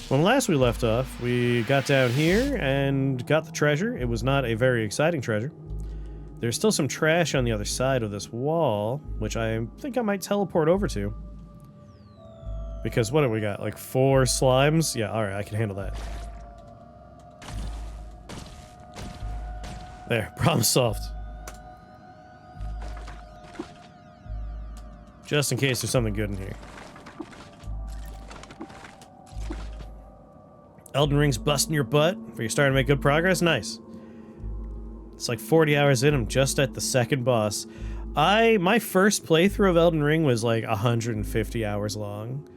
When last we left off, we got down here and got the treasure. It was not a very exciting treasure. There's still some trash on the other side of this wall, which I think I might teleport over to. Because what do we got? Like 4 slimes? Yeah, alright, I can handle that. There, problem solved. Just in case there's something good in here. Elden Ring's busting your butt, but you're starting to make good progress? Nice. It's like 40 hours in, I'm just at the second boss. My first playthrough of Elden Ring was like 150 hours long.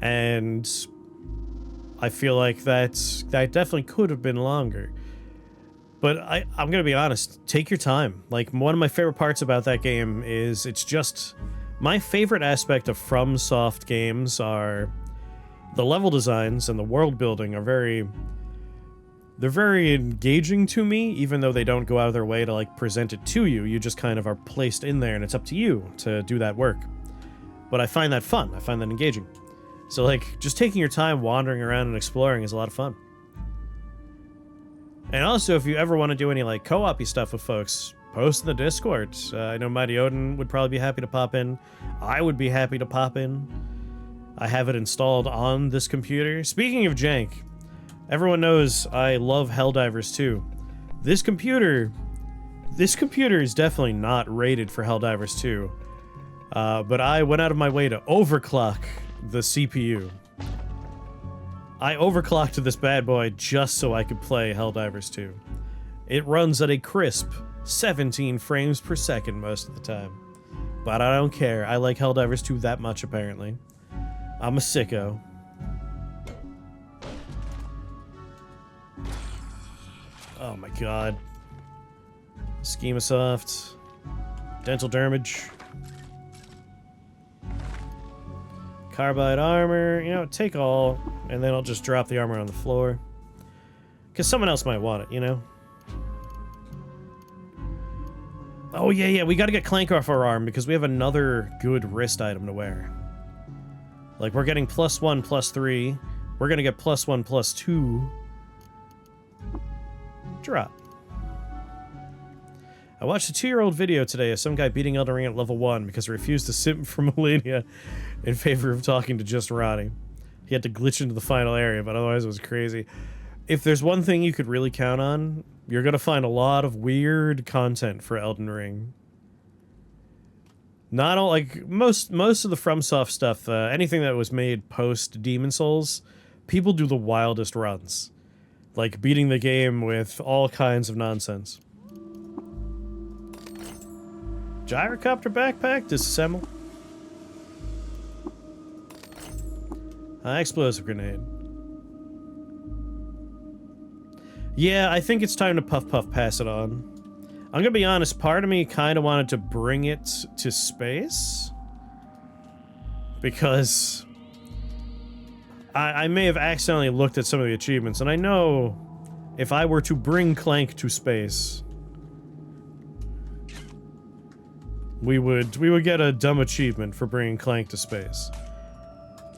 And I feel like that definitely could have been longer. But I'm gonna be honest, take your time. Like, one of my favorite parts about that game is it's just... My favorite aspect of FromSoft games are the level designs and the world building are very engaging to me, even though they don't go out of their way to like present it to you. You just kind of are placed in there and it's up to you to do that work. But I find that fun. I find that engaging. So like, just taking your time wandering around and exploring is a lot of fun. And also, if you ever want to do any like co-op-y stuff with folks, post in the Discord. I know Mighty Odin would probably be happy to pop in. I would be happy to pop in. I have it installed on this computer. Speaking of jank, everyone knows I love Helldivers 2. This computer is definitely not rated for Helldivers 2. But I went out of my way to overclock the CPU. I overclocked this bad boy just so I could play Helldivers 2. It runs at a crisp 17 frames per second most of the time. But I don't care. I like Helldivers 2 that much, apparently. I'm a sicko. Oh my god. Schemasoft. Dental damage. Carbide armor. You know, take all, and then I'll just drop the armor on the floor. Because someone else might want it, you know? Oh yeah, we gotta get Clank off our arm, because we have another good wrist item to wear. Like, we're getting +1, +3. We're gonna get +1, +2. Drop. I watched a 2-year-old video today of some guy beating Elden Ring at level 1 because he refused to simp for Melania in favor of talking to just Ronnie. He had to glitch into the final area, but otherwise it was crazy. If there's one thing you could really count on, you're gonna find a lot of weird content for Elden Ring. Not all, like, most of the FromSoft stuff, anything that was made post Demon Souls, people do the wildest runs. Like, beating the game with all kinds of nonsense. Gyrocopter backpack, disassemble. Explosive grenade. Yeah, I think it's time to puff pass it on. I'm gonna be honest, part of me kind of wanted to bring it to space. Because I may have accidentally looked at some of the achievements, and I know if I were to bring Clank to space, we would get a dumb achievement for bringing Clank to space.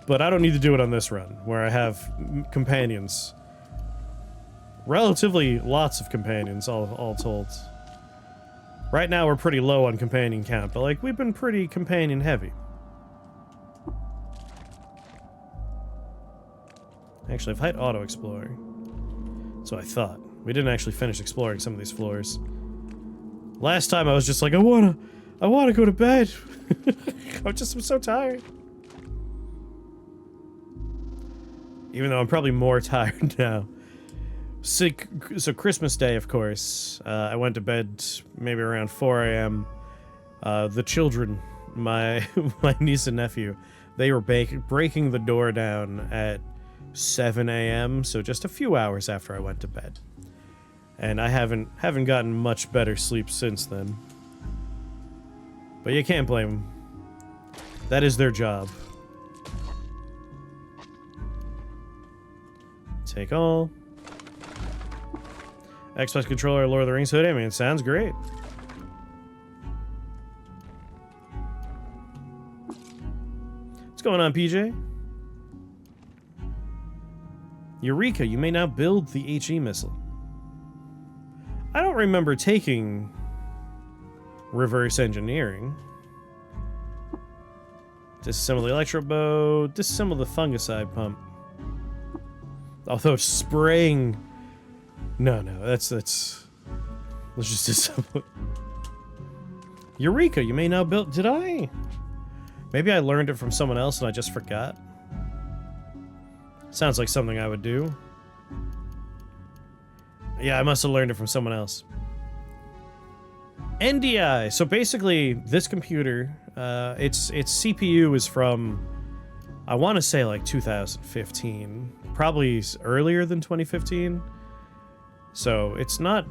But I don't need to do it on this run, where I have companions. Relatively lots of companions, all told. Right now we're pretty low on companion count, but like, we've been pretty companion heavy. Actually, if I had auto-explore. So I thought. We didn't actually finish exploring some of these floors. Last time I was just like, I wanna go to bed. I'm so tired. Even though I'm probably more tired now. So Christmas Day, of course, I went to bed maybe around 4 a.m. The children, my niece and nephew, they were breaking the door down at 7 a.m., so just a few hours after I went to bed. And I haven't gotten much better sleep since then. But you can't blame them. That is their job. Take all. Xbox controller, Lord of the Rings hoodie. I mean, it sounds great. What's going on, PJ? Eureka, you may now build the HE missile. I don't remember taking reverse engineering. Disassemble the electro bow. Disassemble the fungicide pump. Although spraying... No, that's... Let's just disassemble it. Eureka, you may now build... Did I? Maybe I learned it from someone else and I just forgot. Sounds like something I would do. Yeah, I must have learned it from someone else. NDI. So basically, this computer, its CPU is from, I want to say like 2015, probably earlier than 2015. So it's not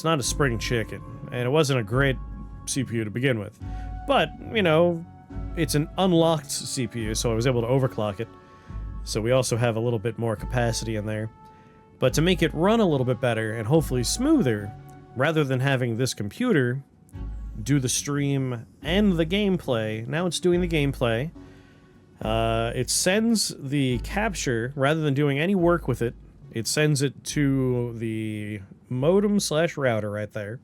a spring chicken, and it wasn't a great CPU to begin with. But you know, it's an unlocked CPU, so I was able to overclock it. So we also have a little bit more capacity in there. But to make it run a little bit better and hopefully smoother, rather than having this computer do the stream and the gameplay, now it's doing the gameplay. It sends the capture, rather than doing any work with it, it sends it to the modem/router right there.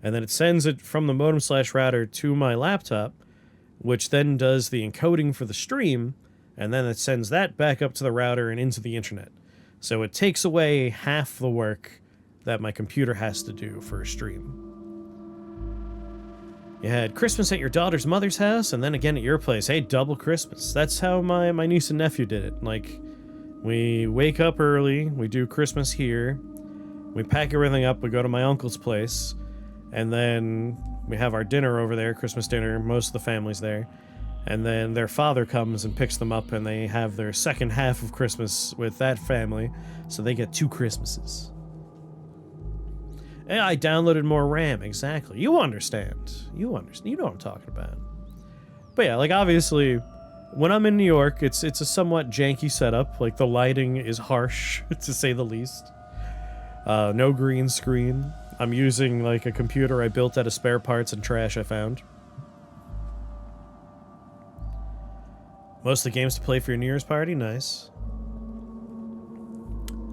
And then it sends it from the modem/router to my laptop, which then does the encoding for the stream, and then it sends that back up to the router and into the internet. So it takes away half the work that my computer has to do for a stream. You had Christmas at your daughter's mother's house, and then again at your place. Hey, double Christmas. That's how my niece and nephew did it. Like, we wake up early, we do Christmas here, we pack everything up, we go to my uncle's place, and then we have our dinner over there, Christmas dinner, most of the family's there. And then their father comes and picks them up, and they have their second half of Christmas with that family, so they get 2 Christmases. And I downloaded more RAM, exactly. You understand. You understand. You know what I'm talking about. But yeah, like, obviously, when I'm in New York, it's a somewhat janky setup. Like, the lighting is harsh, to say the least. No green screen. I'm using, like, a computer I built out of spare parts and trash I found. Most of the games to play for your New Year's party? Nice.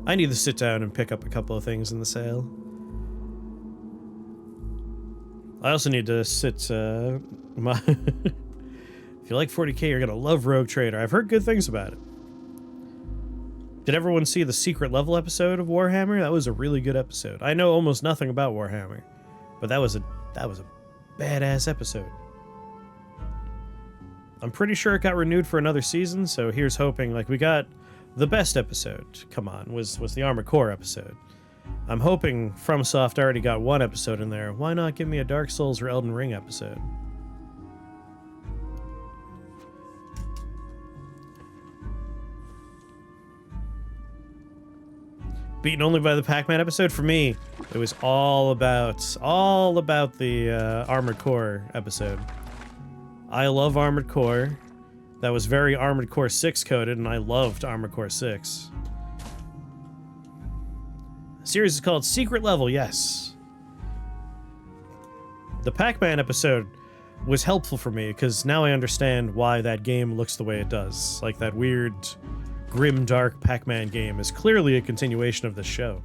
I need to sit down and pick up a couple of things in the sale. I also need to sit, If you like 40k, you're gonna love Rogue Trader. I've heard good things about it. Did everyone see the secret level episode of Warhammer? That was a really good episode. I know almost nothing about Warhammer, but that was a badass episode. I'm pretty sure it got renewed for another season, so here's hoping. Like, we got the best episode, come on, was the Armored Core episode. I'm hoping FromSoft already got 1 episode in there. Why not give me a Dark Souls or Elden Ring episode? Beaten only by the Pac-Man episode? For me, it was all about the Armored Core episode. I love Armored Core. That was very Armored Core 6 coded, and I loved Armored Core 6. The series is called Secret Level, yes. The Pac-Man episode was helpful for me, because now I understand why that game looks the way it does. Like, that weird, grim, dark Pac-Man game is clearly a continuation of the show.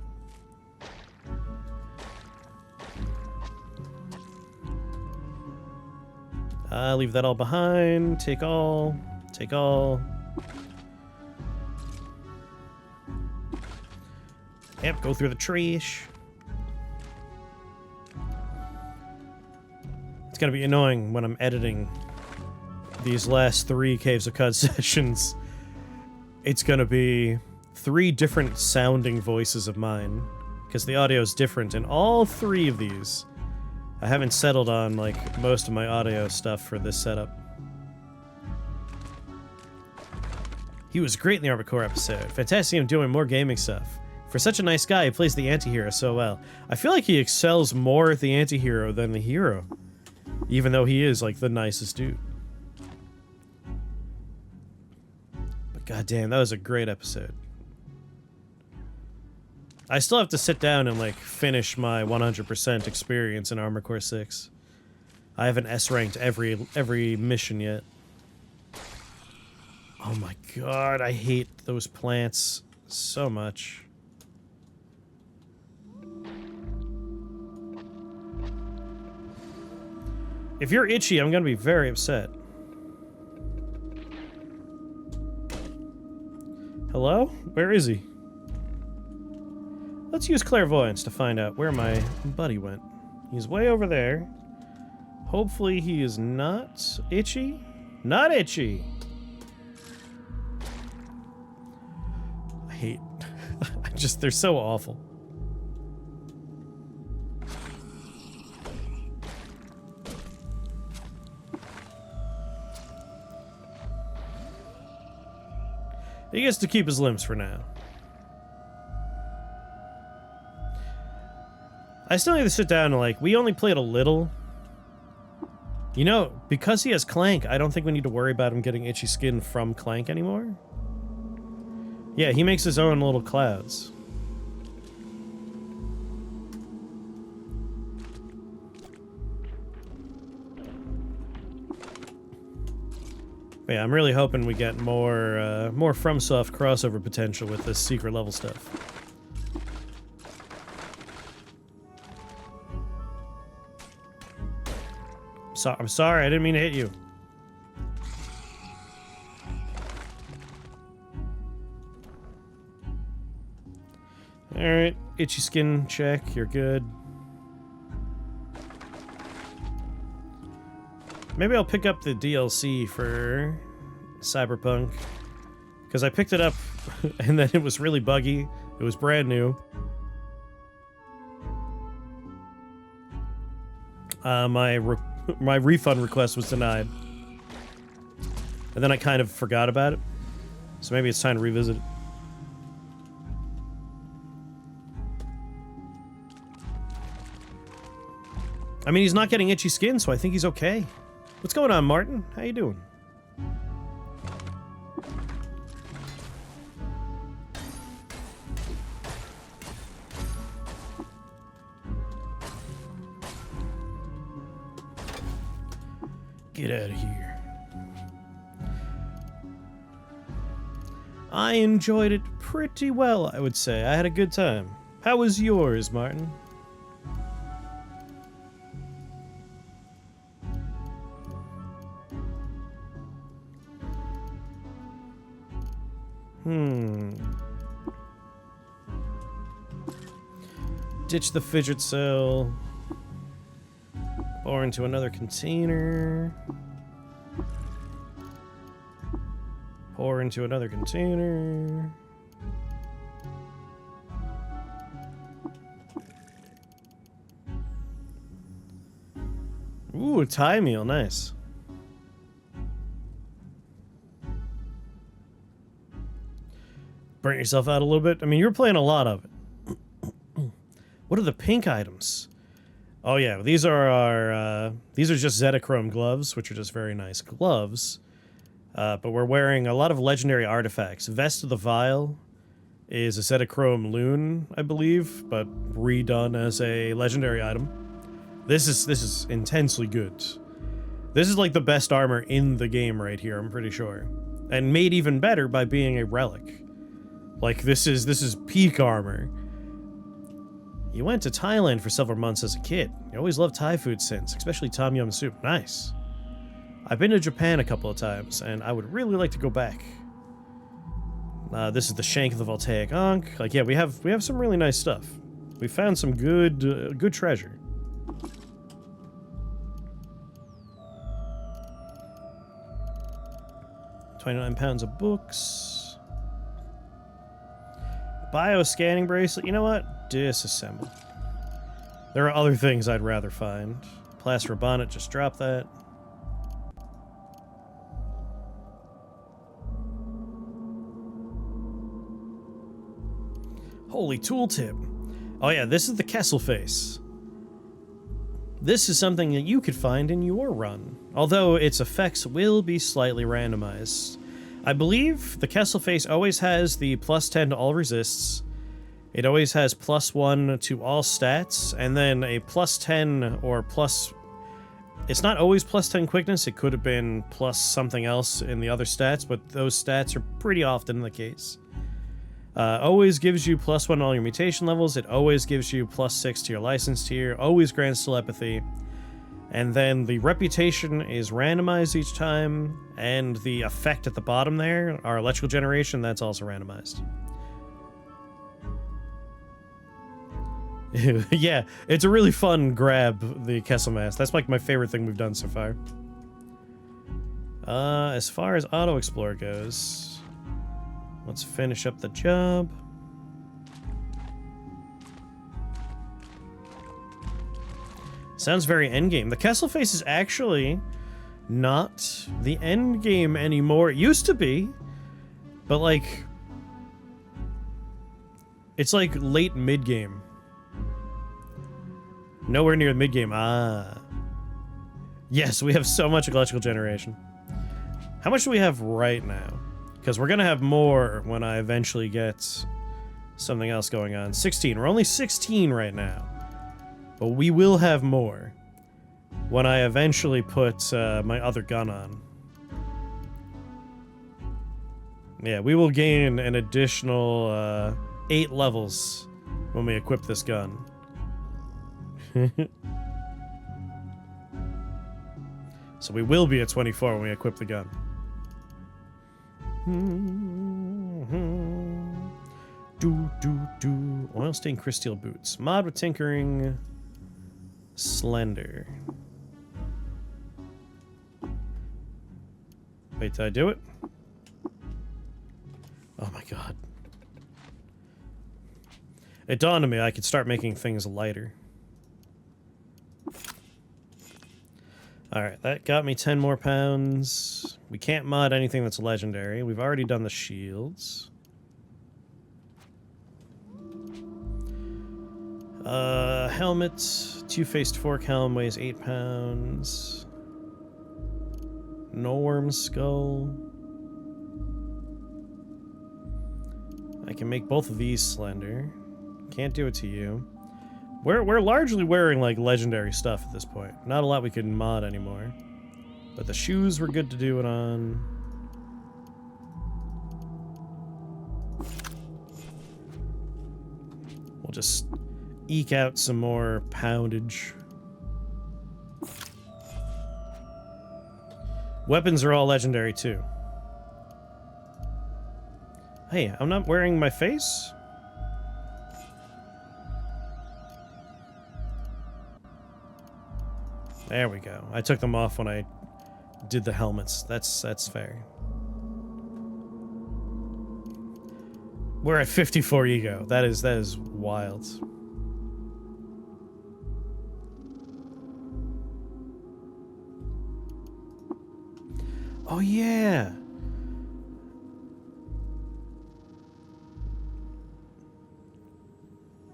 Leave that all behind. Take all. Take all. Yep, go through the trash. It's gonna be annoying when I'm editing these last 3 Caves of Cud sessions. It's gonna be 3 different sounding voices of mine, because the audio is different in all 3 of these. I haven't settled on, like, most of my audio stuff for this setup. He was great in the Armored Core episode. Fantastic him doing more gaming stuff. For such a nice guy, he plays the anti-hero so well. I feel like he excels more at the anti-hero than the hero, even though he is, like, the nicest dude. But goddamn, that was a great episode. I still have to sit down and, like, finish my 100% experience in Armored Core 6. I haven't S-ranked every mission yet. Oh my god, I hate those plants. so much. If you're itchy, I'm gonna be very upset. Hello? Where is he? Let's use Clairvoyance to find out where my buddy went. He's way over there. Hopefully he is not itchy. Not itchy! I hate... they're so awful. He gets to keep his limbs for now. I still need to sit down and, like, we only played a little. You know, because he has Clank, I don't think we need to worry about him getting itchy skin from Clank anymore. Yeah, he makes his own little clouds. But yeah, I'm really hoping we get more FromSoft crossover potential with this secret level stuff. I'm sorry, I didn't mean to hit you. Alright, itchy skin check, you're good. Maybe I'll pick up the DLC for Cyberpunk. Because I picked it up and then it was really buggy. It was brand new. My refund request was denied. And then I kind of forgot about it. So maybe it's time to revisit it. I mean, he's not getting itchy skin, so I think he's okay. What's going on, Martin? How you doing? Get out of here. I enjoyed it pretty well, I would say. I had a good time. How was yours, Martin? Ditch the fidget cell. Pour into another container. Pour into another container. Ooh, a Thai meal, nice. Burnt yourself out a little bit? I mean, you were playing a lot of it. What are the pink items? Oh yeah, these are our, these are just Zetachrome gloves, which are just very nice gloves. But we're wearing a lot of legendary artifacts. Vest of the Vile is a Zetachrome loon, I believe, but redone as a legendary item. This is intensely good. This is like the best armor in the game right here, I'm pretty sure. And made even better by being a relic. Like, this is peak armor. You went to Thailand for several months as a kid. You always loved Thai food since, especially tom yum soup. Nice. I've been to Japan a couple of times, and I would really like to go back. This is the Shank of the Voltaic Ankh. Like, yeah, we have some really nice stuff. We found some good treasure. £29 of books. Bioscanning bracelet. You know what? Disassemble. There are other things I'd rather find. Plaster bonnet, just drop that. Holy tooltip. Oh yeah, this is the Kessel face. This is something that you could find in your run, although its effects will be slightly randomized. I believe the Kessel face always has the +10 to all resists. It always has +1 to all stats, and then a +10 or plus... It's not always +10 quickness, it could have been plus something else in the other stats, but those stats are pretty often the case. Always gives you +1 on all your mutation levels. It always gives you +6 to your license tier. Always grants telepathy. And then the reputation is randomized each time. And the effect at the bottom there, our electrical generation, that's also randomized. Yeah, it's a really fun grab, the Kessel Mask. That's like my favorite thing we've done so far. As far as Auto Explorer goes, let's finish up the job. Sounds very endgame. The Kessel Face is actually not the endgame anymore. It used to be, but like, it's like late mid-game. Nowhere near mid-game. Ah. Yes, we have so much electrical generation. How much do we have right now? Because we're going to have more when I eventually get something else going on. 16. We're only 16 right now. But we will have more when I eventually put my other gun on. Yeah, we will gain an additional 8 levels when we equip this gun. So we will be at 24 when we equip the gun. Oil stained crystal boots. Mod with tinkering. Slender. Wait, did I do it? Oh my god. It dawned on me I could start making things lighter. Alright, that got me 10 more pounds. We can't mod anything that's legendary. We've already done the shields. Helmet. Two-faced fork helm weighs 8 pounds. Norm skull. I can make both of these slender. Can't do it to you. We're largely wearing, like, legendary stuff at this point. Not a lot we can mod anymore. But the shoes were good to do it on. We'll just eke out some more poundage. Weapons are all legendary, too. Hey, I'm not wearing my face? There we go. I took them off when I did the helmets. That's fair. We're at 54 ego. That is wild. Oh yeah.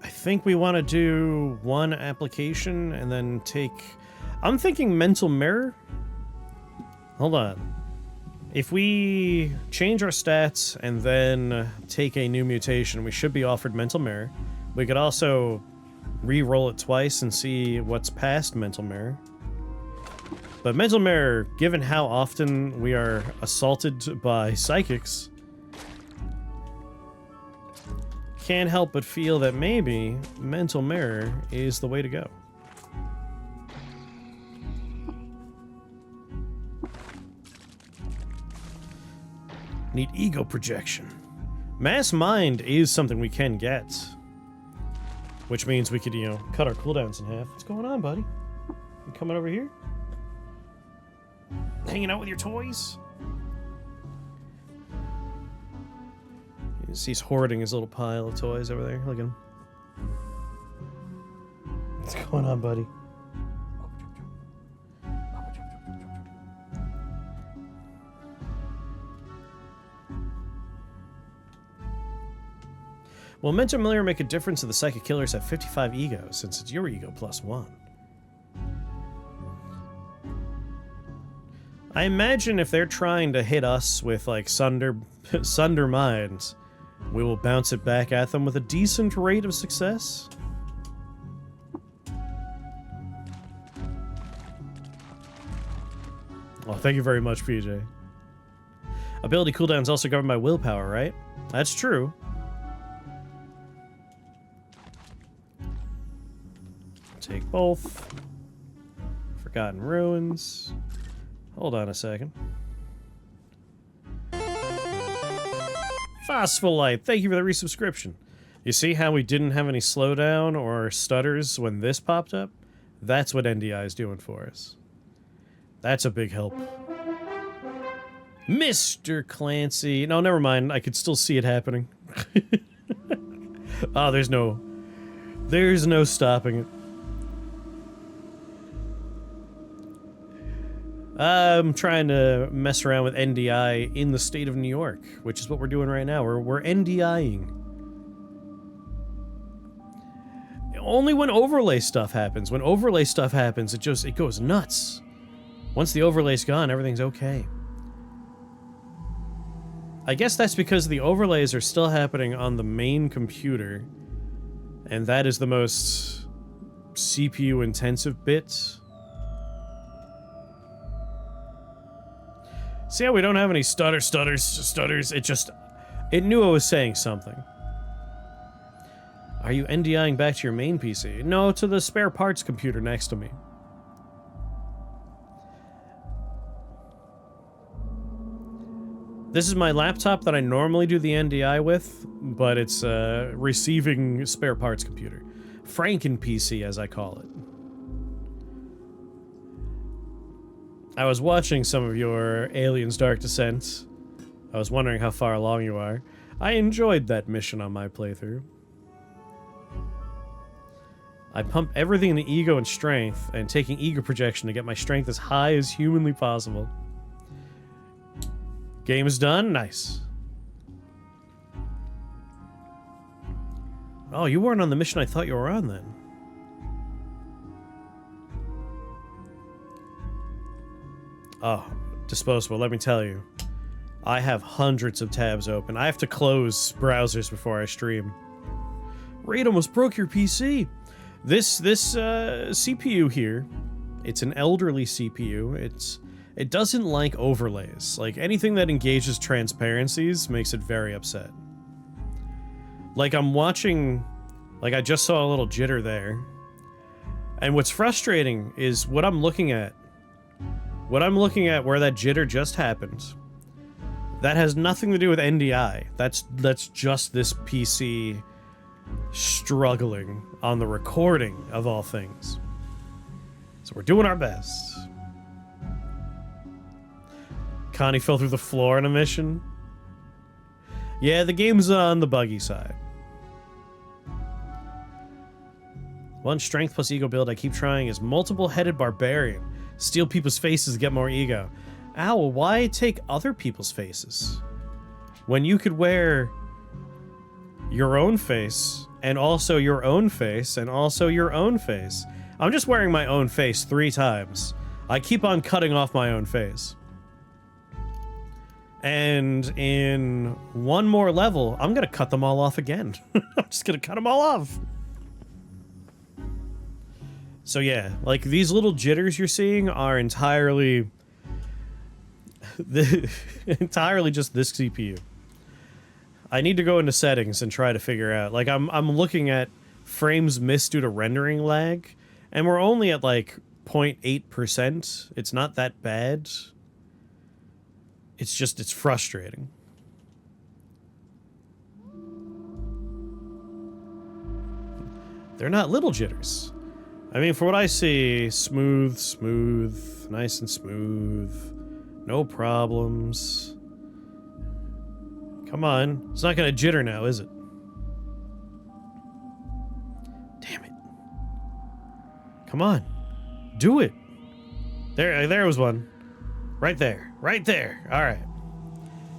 I think we want to do one application and then take... I'm thinking mental mirror. Hold on. If we change our stats and then take a new mutation, we should be offered mental mirror. We could also re-roll it twice and see what's past mental mirror. But mental mirror, given how often we are assaulted by psychics, can't help but feel that maybe mental mirror is the way to go. Need ego projection. Mass mind is something we can get. Which means we could, you know, cut our cooldowns in half. What's going on, buddy? You coming over here? Hanging out with your toys? He's hoarding his little pile of toys over there. Look at him. What's going on, buddy? Will mental mirror make a difference if the psychic killers have 55 ego, since it's your ego +1? I imagine if they're trying to hit us with, like, Sunder Minds, we will bounce it back at them with a decent rate of success. Oh, thank you very much, PJ. Ability cooldown is also governed by willpower, right? That's true. take both. Forgotten Ruins. Hold on a second. Phospholite, thank you for the resubscription. You see how we didn't have any slowdown or stutters when this popped up? That's what NDI is doing for us. That's a big help. Mr. Clancy. No, never mind. I could still see it happening. Oh, there's no stopping it. I'm trying to mess around with NDI in the state of New York, which is what we're doing right now. We're NDIing. Only when overlay stuff happens. When overlay stuff happens, it goes nuts. Once the overlay's gone, everything's okay. I guess that's because the overlays are still happening on the main computer, and that is the most CPU intensive bit. See how we don't have any stutters. It knew I was saying something. Are you NDIing back to your main PC? No, to the spare parts computer next to me. This is my laptop that I normally do the NDI with, but it's a receiving spare parts computer. Franken PC, as I call it. I was watching some of your Aliens Dark Descent. I was wondering how far along you are. I enjoyed that mission on my playthrough. I pump everything into ego and strength, and taking ego projection to get my strength as high as humanly possible. Game is done? Nice. Oh, you weren't on the mission I thought you were on then. Oh, disposable, let me tell you. I have hundreds of tabs open. I have to close browsers before I stream. Raid almost broke your PC. This CPU here, it's an elderly CPU. It doesn't like overlays. Like, anything that engages transparencies makes it very upset. Like, I'm watching... Like, I just saw a little jitter there. And what's frustrating is what I'm looking at. What I'm looking at where that jitter just happened, that has nothing to do with NDI. That's just this PC struggling on the recording of all things. So we're doing our best. Connie fell through the floor in a mission. Yeah, the game's on the buggy side. One strength plus ego build I keep trying is multiple-headed barbarian. Steal people's faces to get more ego. Ow, why take other people's faces? When you could wear your own face, and also your own face, and also your own face. I'm just wearing my own face 3 times. I keep on cutting off my own face. And in one more level, I'm gonna cut them all off again. I'm just gonna cut them all off. So yeah, like, these little jitters you're seeing are entirely... entirely just this CPU. I need to go into settings and try to figure out... Like, I'm looking at frames missed due to rendering lag, and we're only at, like, 0.8%. It's not that bad. It's just, it's frustrating. They're not little jitters. I mean, for what I see, smooth, nice and smooth, no problems. Come on, it's not gonna jitter now, is it? Damn it. Come on, do it. There was one. Right there, all right.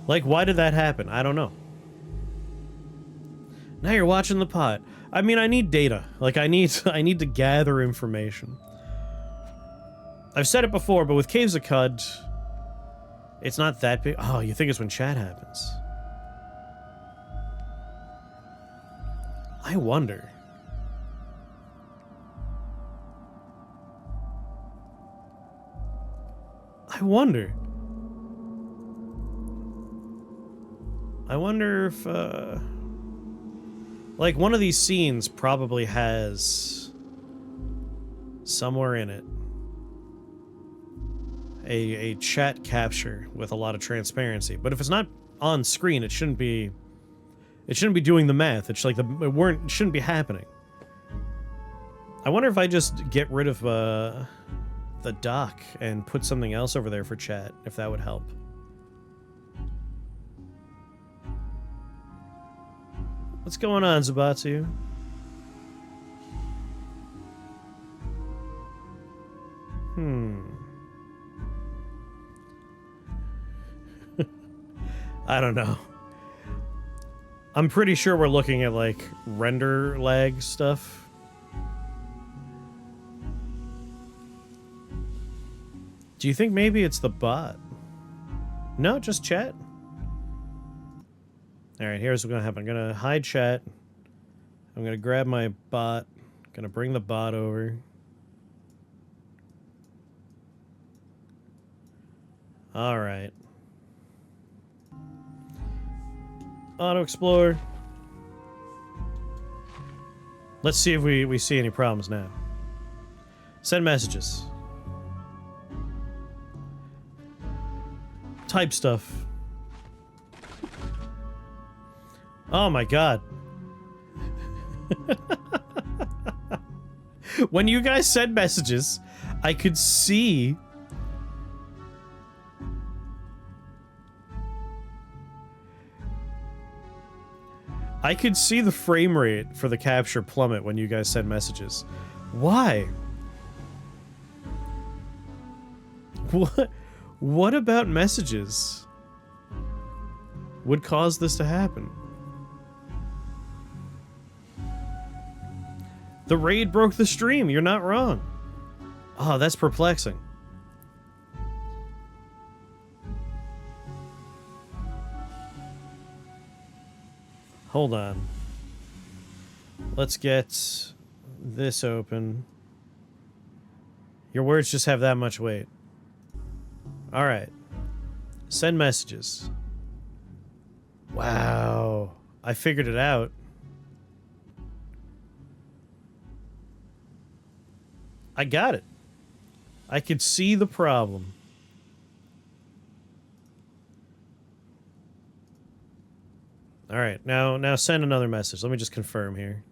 Like, why did that happen? I don't know. Now you're watching the pot. I mean, I need data. Like, I need to gather information. I've said it before, but with Caves of Cud, it's not that big. Oh, you think it's when chat happens. I wonder. I wonder if, like, one of these scenes probably has somewhere in it. A chat capture with a lot of transparency. But if it's not on screen, it shouldn't be doing the math. It's like it shouldn't be happening. I wonder if I just get rid of the dock and put something else over there for chat, if that would help. What's going on, Zabatu? I don't know. I'm pretty sure we're looking at, like, render lag stuff. Do you think maybe it's the bot? No, just chat. Alright, here's what's gonna happen. I'm gonna hide chat. I'm gonna grab my bot. Gonna bring the bot over. Alright. Auto Explorer. Let's see if we see any problems now. Send messages. Type stuff. Oh my god. When you guys send messages, I could see... I could see the frame rate for the capture plummet when you guys send messages. Why? What about messages would cause this to happen? The raid broke the stream. You're not wrong. Oh, that's perplexing. Hold on. Let's get this open. Your words just have that much weight. Alright. Send messages. Wow. I figured it out. I got it. I could see the problem. Alright, now send another message. Let me just confirm here.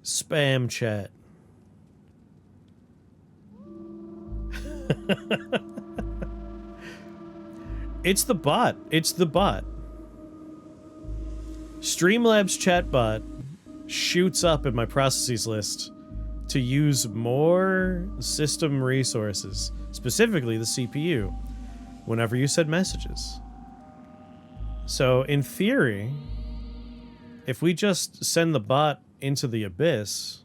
Spam chat. It's the bot. It's the bot. Streamlabs chatbot shoots up in my processes list to use more system resources, specifically the CPU, whenever you send messages. So, in theory, if we just send the bot into the abyss,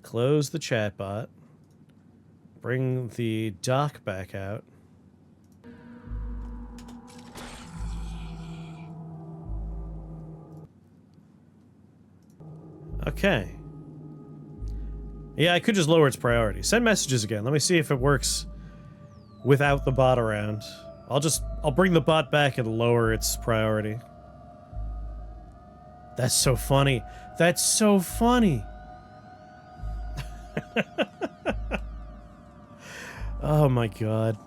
close the chatbot, bring the dock back out, okay. Yeah, I could just lower its priority. Send messages again. Let me see if it works without the bot around. I'll bring the bot back and lower its priority. That's so funny. That's so funny. Oh my god.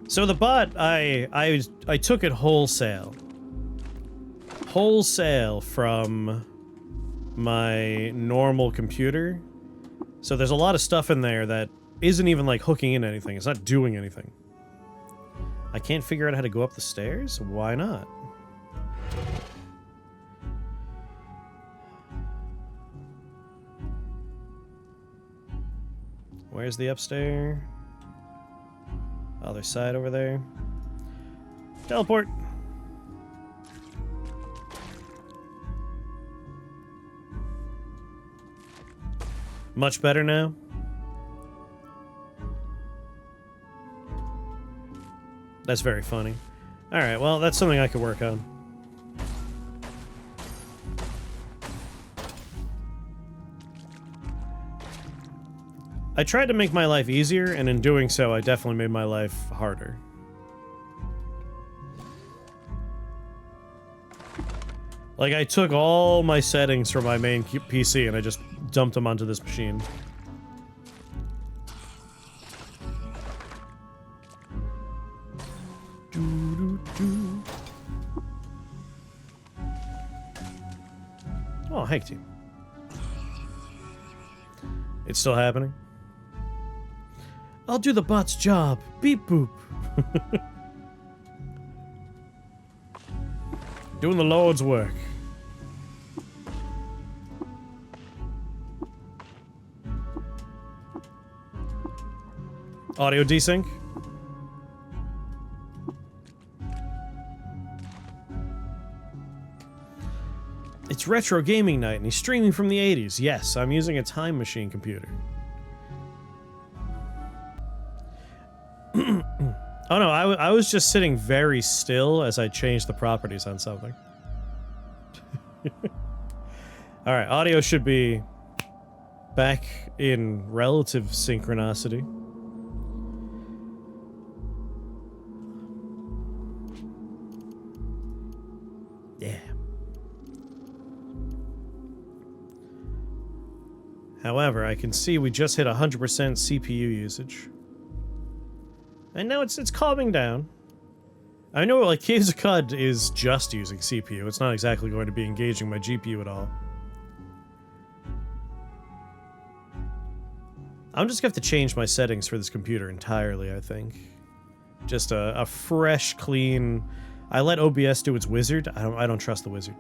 So the bot, I took it wholesale from my normal computer. So there's a lot of stuff in there that isn't even like hooking in anything. It's not doing anything. I can't figure out how to go up the stairs? Why not? Where's the upstairs? Other side over there. Teleport. Much better now? That's very funny. Alright, well, that's something I could work on. I tried to make my life easier, and in doing so, I definitely made my life harder. Like, I took all my settings from my main PC and I just dumped them onto this machine. Oh, heck, team. It's still happening? I'll do the bot's job. Beep boop. Doing the Lord's work. Audio desync. It's retro gaming night and he's streaming from the 80s. Yes, I'm using a time machine computer. Oh no, I was just sitting very still as I changed the properties on something. Alright, audio should be back in relative synchronicity. Yeah. However, I can see we just hit 100% CPU usage. And now it's calming down. I know, like, Kevid is just using CPU. It's not exactly going to be engaging my GPU at all. I'm just gonna have to change my settings for this computer entirely, I think. Just a fresh, clean... I let OBS do its wizard. I don't trust the wizard.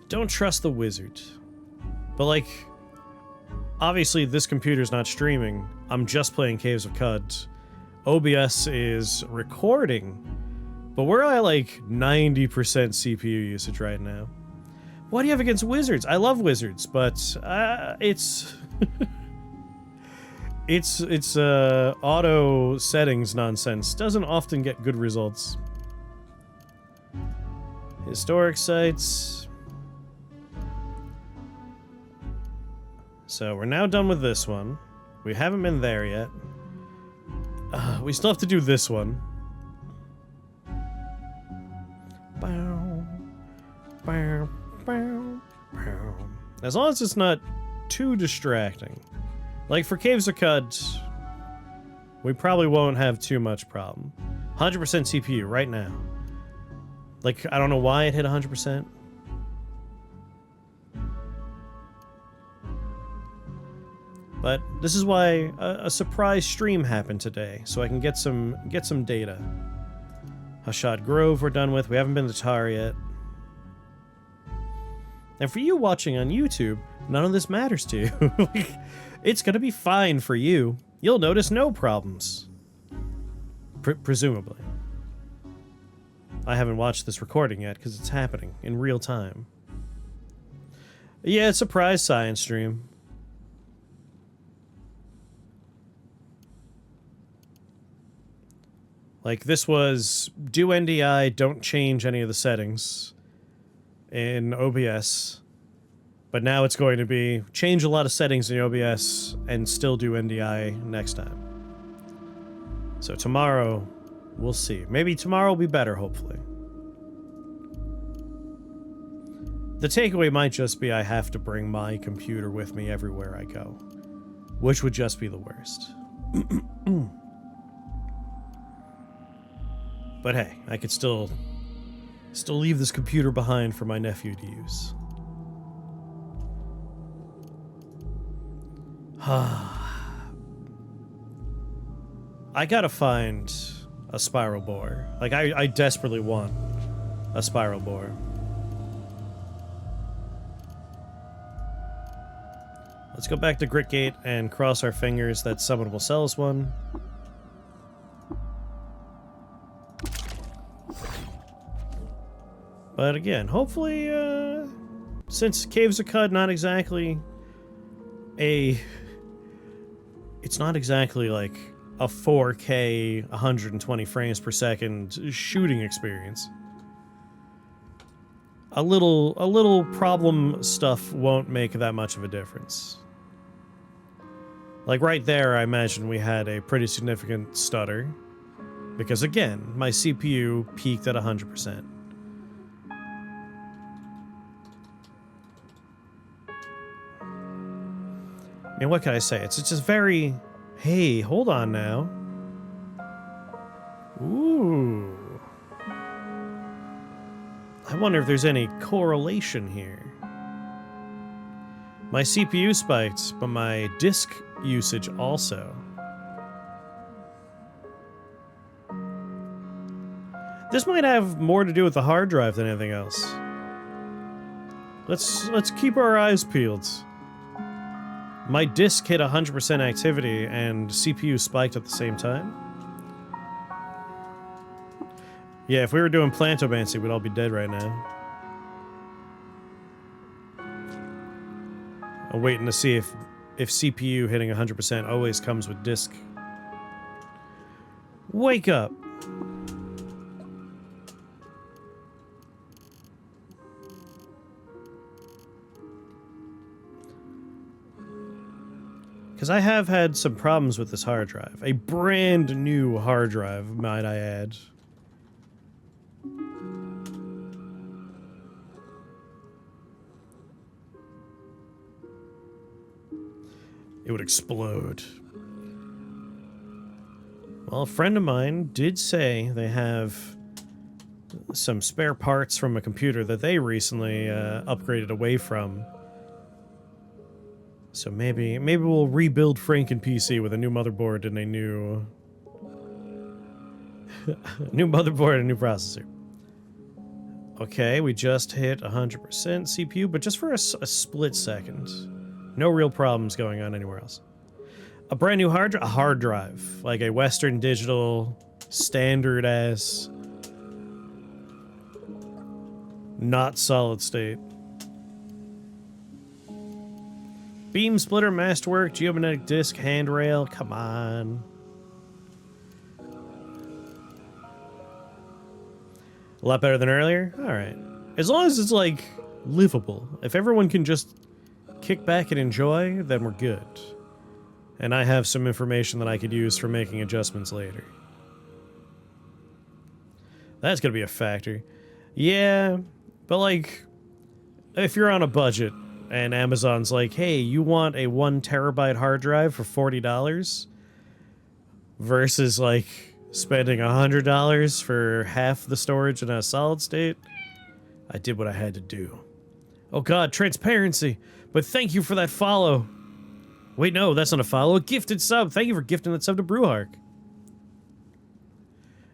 Don't trust the wizard. But, like, obviously this computer's not streaming. I'm just playing Caves of Cud. OBS is recording, but we're at, like, 90% CPU usage right now. What do you have against wizards? I love wizards, but, it's... It's auto settings nonsense. Doesn't often get good results. Historic sites. So we're now done with this one. We haven't been there yet. We still have to do this one. As long as it's not too distracting. Like, for Caves of Cud, we probably won't have too much problem. 100% CPU right now. Like, I don't know why it hit 100%. But this is why a surprise stream happened today, so I can get some data. Hashad Grove we're done with. We haven't been to Tar yet. And for you watching on YouTube, none of this matters to you. It's gonna be fine for you. You'll notice no problems. Presumably. I haven't watched this recording yet because it's happening in real time. Yeah, it's a surprise science stream. Like, this was do NDI, don't change any of the settings in OBS. But now it's going to be change a lot of settings in OBS and still do NDI next time. So tomorrow, we'll see. Maybe tomorrow will be better, hopefully. The takeaway might just be I have to bring my computer with me everywhere I go, which would just be the worst. But hey, I could still leave this computer behind for my nephew to use. I gotta find a spiral bore. Like, I desperately want a spiral bore. Let's go back to Gritgate and cross our fingers that someone will sell us one. But again, hopefully, since Caves of Cud not exactly it's not exactly like a 4K 120 frames per second shooting experience. a little problem stuff won't make that much of a difference. Like right there, I imagine we had a pretty significant stutter. Because again, my CPU peaked at 100%. I mean, what can I say? It's just very... Hey, hold on now. Ooh. I wonder if there's any correlation here. My CPU spiked, but my disk usage also. This might have more to do with the hard drive than anything else. Let's keep our eyes peeled. My disk hit 100% activity and CPU spiked at the same time. Yeah, if we were doing plantomancy, we'd all be dead right now. I'm waiting to see if CPU hitting 100% always comes with disk. Wake up! Because I have had some problems with this hard drive. A brand new hard drive, might I add. It would explode. Well, a friend of mine did say they have some spare parts from a computer that they recently upgraded away from. So maybe we'll rebuild Franken PC with a new motherboard and a new motherboard and a new processor. Okay, we just hit 100% CPU, but just for a split second. No real problems going on anywhere else. A brand new hard drive, like a Western Digital standard ass, not solid state. Beam splitter, masterwork, geomagnetic disc, handrail. Come on. A lot better than earlier? Alright. As long as it's, like, livable. If everyone can just kick back and enjoy, then we're good. And I have some information that I could use for making adjustments later. That's gonna be a factor. Yeah, but, like, if you're on a budget, and Amazon's like, hey, you want a 1 terabyte hard drive for $40? Versus, like, spending $100 for half the storage in a solid state? I did what I had to do. Oh god, transparency! But thank you for that follow! Wait, no, that's not a follow. A gifted sub! Thank you for gifting that sub to Brewhark.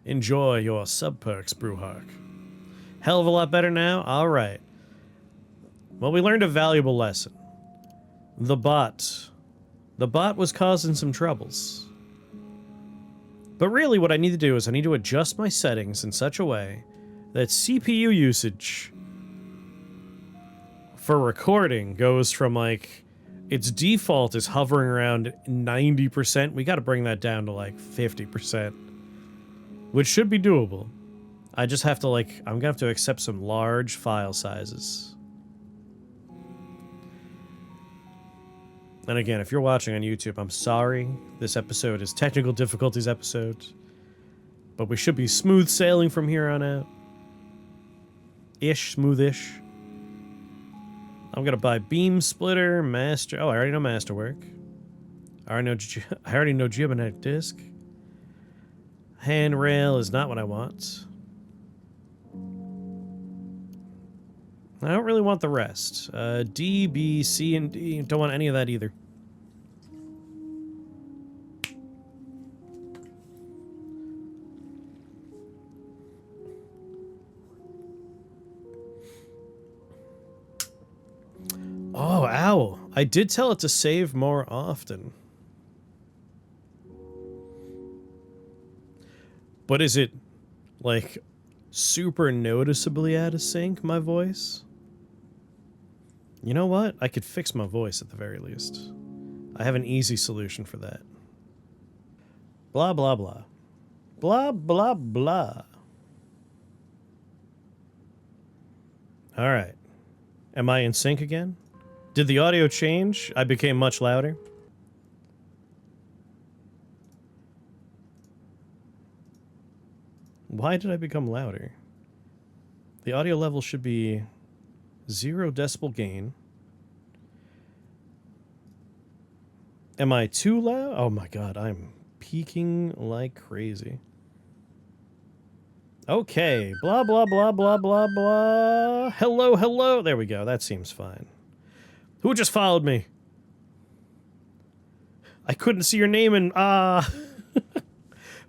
Enjoy your sub perks, Brewhark. Hell of a lot better now? Alright. Well, we learned a valuable lesson. The bot. The bot was causing some troubles. But really what I need to do is I need to adjust my settings in such a way that CPU usage for recording goes from, like, its default is hovering around 90%. We gotta bring that down to, like, 50%. Which should be doable. I just have to, like, I'm gonna have to accept some large file sizes. And again, if you're watching on YouTube, I'm sorry. This episode is technical difficulties episode. But we should be smooth sailing from here on out. Smoothish. I'm gonna buy beam splitter, master. Oh, I already know masterwork. I already know geomagnetic disc. Handrail is not what I want. I don't really want the rest. D, B, C, and D. Don't want any of that either. Oh, ow. I did tell it to save more often. But is it, like, super noticeably out of sync, my voice? You know what? I could fix my voice at the very least. I have an easy solution for that. Blah, blah, blah. Blah, blah, blah. All right. Am I in sync again? Did the audio change? I became much louder. Why did I become louder? The audio level should be 0 decibel gain. Am I too loud? Oh my god, I'm peaking like crazy. Okay, blah, blah, blah, blah, blah, blah. Hello, hello. There we go, that seems fine. Who just followed me? I couldn't see your name and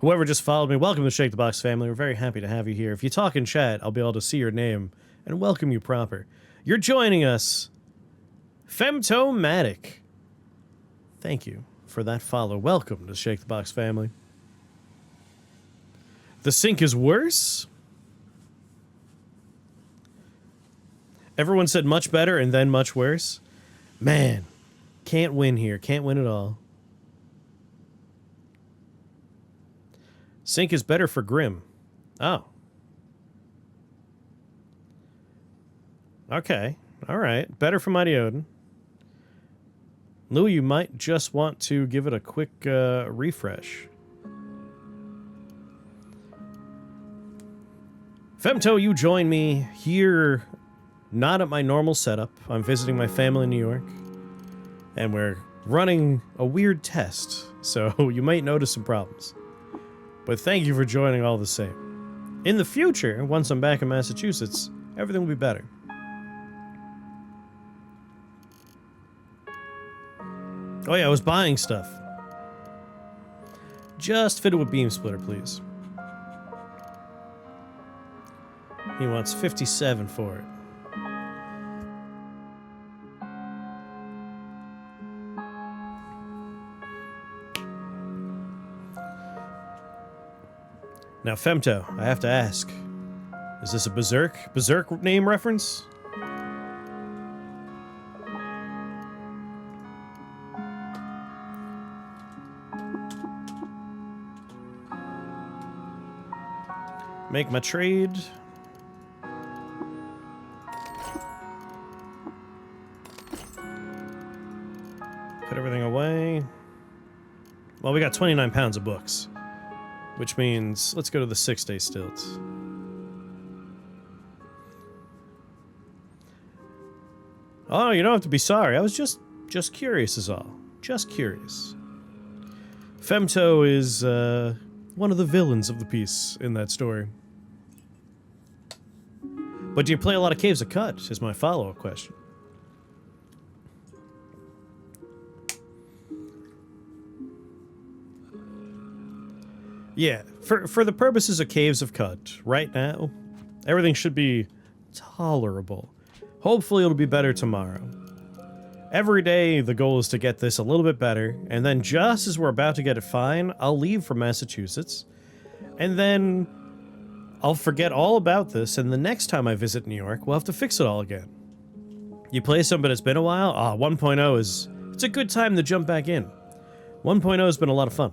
Whoever just followed me, welcome to Shake the Box family. We're very happy to have you here. If you talk in chat, I'll be able to see your name and welcome you proper. You're joining us, Femtomatic. Thank you for that follow. Welcome to Shake the Box family. The sync is worse? Everyone said much better and then much worse. Man, can't win here. Can't win at all. Sync is better for Grim. Oh. Okay. All right. Better for Mighty Odin. Louis, you might just want to give it a quick refresh. Femto, you join me here, not at my normal setup. I'm visiting my family in New York, and we're running a weird test, so you might notice some problems. But thank you for joining all the same. In the future, once I'm back in Massachusetts, everything will be better. Oh yeah, I was buying stuff. Just fit it with Beam Splitter, please. He wants 57 for it. Now, Femto, I have to ask. Is this a Berserk name reference? Make my trade. Put everything away. Well, we got 29 pounds of books. Which means, let's go to the 6-day stilts. Oh, you don't have to be sorry. I was just curious is all. Just curious. Femto is, one of the villains of the piece in that story. But do you play a lot of Caves of Cut, is my follow-up question. Yeah, for the purposes of Caves of Cut, right now, everything should be tolerable. Hopefully it'll be better tomorrow. Every day, the goal is to get this a little bit better, and then just as we're about to get it fine, I'll leave for Massachusetts, and then I'll forget all about this, and the next time I visit New York, we'll have to fix it all again. You play something that's been a while? 1.0 is... it's a good time to jump back in. 1.0 has been a lot of fun.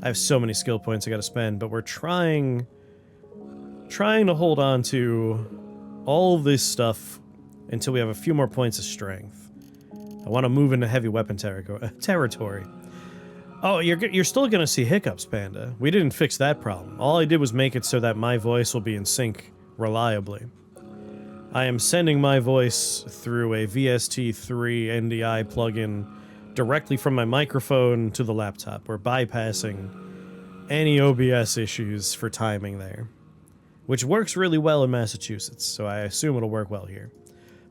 I have so many skill points I gotta spend, but we're trying to hold on to all this stuff until we have a few more points of strength. I want to move into heavy weapon territory. Oh, you're still gonna see hiccups, Panda. We didn't fix that problem. All I did was make it so that my voice will be in sync reliably. I am sending my voice through a VST3 NDI plugin directly from my microphone to the laptop. We're bypassing any OBS issues for timing there, which works really well in Massachusetts, so I assume it'll work well here.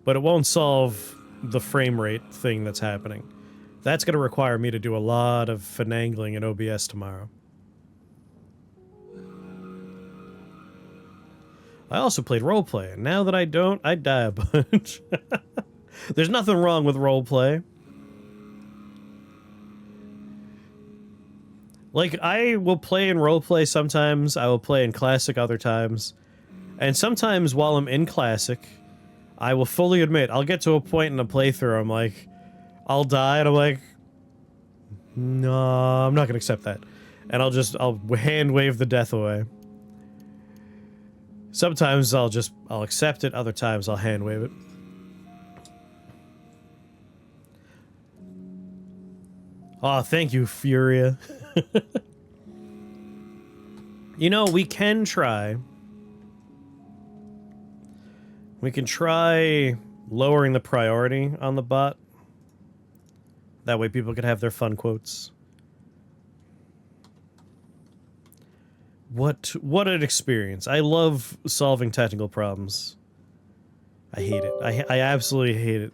But it won't solve the frame rate thing that's happening. That's going to require me to do a lot of finagling in OBS tomorrow. I also played roleplay, and now that I don't, I die a bunch. There's nothing wrong with roleplay. Like, I will play in roleplay sometimes, I will play in Classic other times, and sometimes while I'm in Classic, I will fully admit, I'll get to a point in a playthrough, I'm like, I'll die, and I'm like, no, I'm not gonna accept that. And I'll hand wave the death away. Sometimes I'll accept it, other times I'll hand wave it. Oh, thank you, Furia. You know, we can try. We can try lowering the priority on the bot. That way people could have their fun quotes. What an experience. I love solving technical problems. I hate it. I absolutely hate it.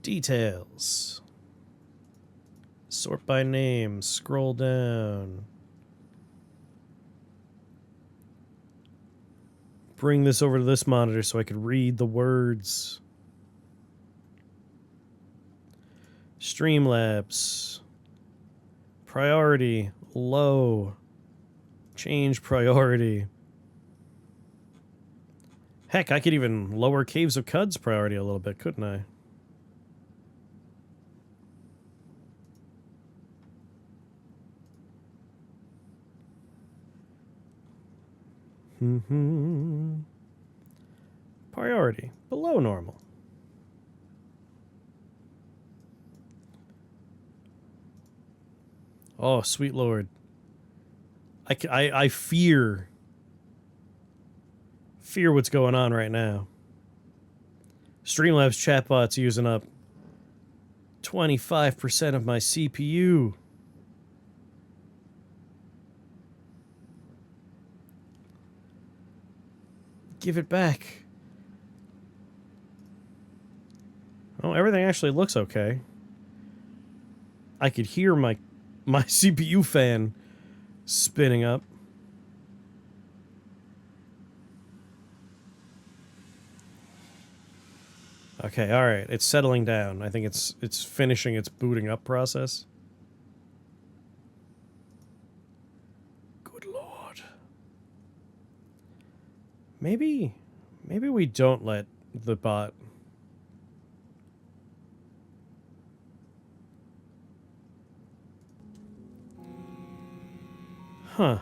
Details. Sort by name. Scroll down. Bring this over to this monitor so I could read the words. Streamlabs. Priority. Low. Change priority. Heck, I could even lower Caves of Cud's priority a little bit, couldn't I? Priority. Below normal. Oh, sweet lord. I fear what's going on right now. Streamlabs chatbot's using up 25% of my CPU. Give it back. Oh, everything actually looks okay. I could hear my CPU fan spinning up. Okay, all right. It's settling down. I think it's finishing its booting up process. Good lord. Maybe we don't let the bot. Huh.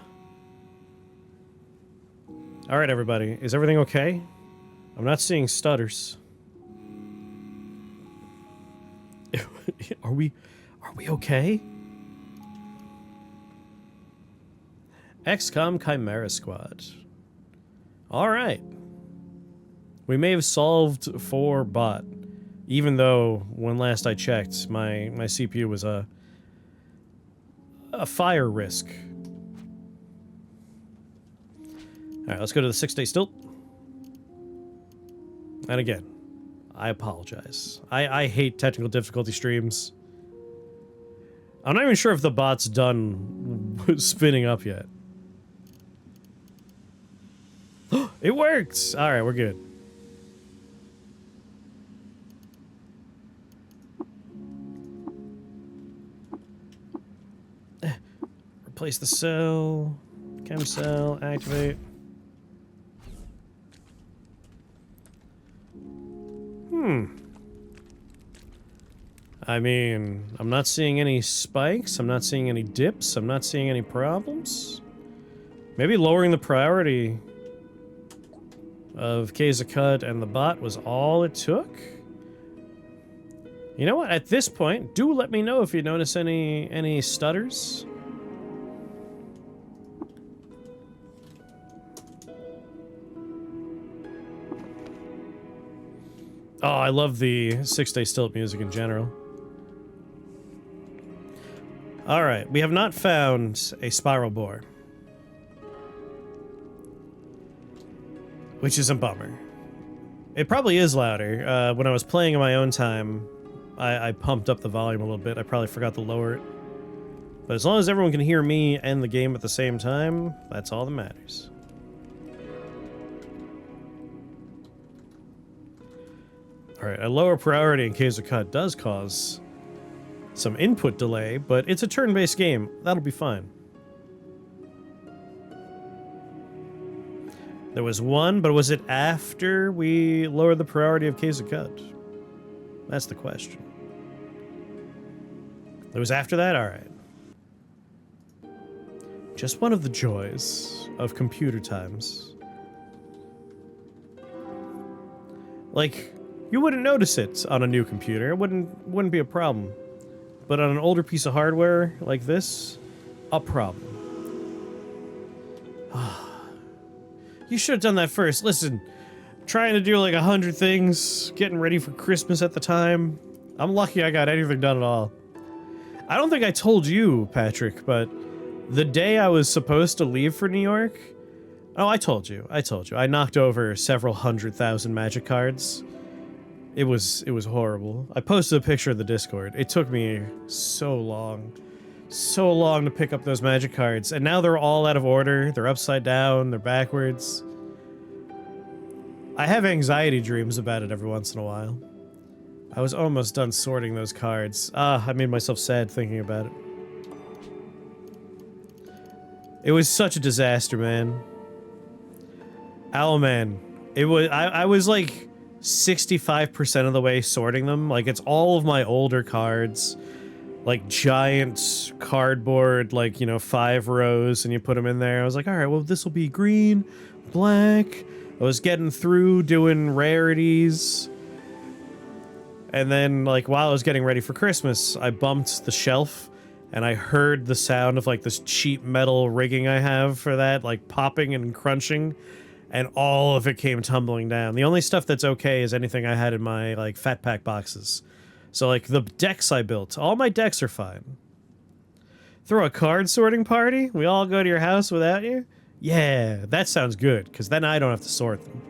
All right, everybody. Is everything okay? I'm not seeing stutters. Are we okay? XCOM Chimera Squad. All right. We may have solved for bot, even though when last I checked, my CPU was a fire risk. All right, let's go to the 6-day stilt. And again, I apologize. I hate technical difficulty streams. I'm not even sure if the bot's done spinning up yet. It worked! Alright, we're good. Replace the cell. Chem cell, activate. I mean, I'm not seeing any spikes, I'm not seeing any dips, I'm not seeing any problems. Maybe lowering the priority of Kevid and the bot was all it took? You know what, at this point, do let me know if you notice any stutters. Oh, I love the 6-day stilt music in general. Alright, we have not found a spiral bore. Which is a bummer. It probably is louder. When I was playing in my own time, I pumped up the volume a little bit. I probably forgot to lower it. But as long as everyone can hear me and the game at the same time, that's all that matters. Alright, a lower priority in Kevid does cause some input delay, but it's a turn-based game. That'll be fine. There was one, but was it after we lowered the priority of Kevid? That's the question. It was after that? Alright. Just one of the joys of computer times. Like, you wouldn't notice it on a new computer. It wouldn't be a problem. But on an older piece of hardware like this, a problem. You should have done that first. Listen, trying to do like 100 things, getting ready for Christmas at the time. I'm lucky I got anything done at all. I don't think I told you, Patrick, but the day I was supposed to leave for New York... Oh, I told you. I knocked over several 100,000 magic cards. It was horrible. I posted a picture of the Discord. It took me so long to pick up those magic cards, and now they're all out of order. They're upside down, they're backwards. I have anxiety dreams about it every once in a while. I was almost done sorting those cards. I made myself sad thinking about it. It was such a disaster, man. Owlman. I was like 65% of the way sorting them. Like, it's all of my older cards. Like, giant cardboard, like, you know, 5 rows, and you put them in there. I was like, alright, well, this will be green, black. I was getting through, doing rarities. And then, like, while I was getting ready for Christmas, I bumped the shelf, and I heard the sound of, like, this cheap metal rigging I have for that, like, popping and crunching, and all of it came tumbling down. The only stuff that's okay is anything I had in my, like, fat pack boxes. So, like, the decks I built, all my decks are fine. Throw a card sorting party? We all go to your house without you? Yeah, that sounds good, because then I don't have to sort them.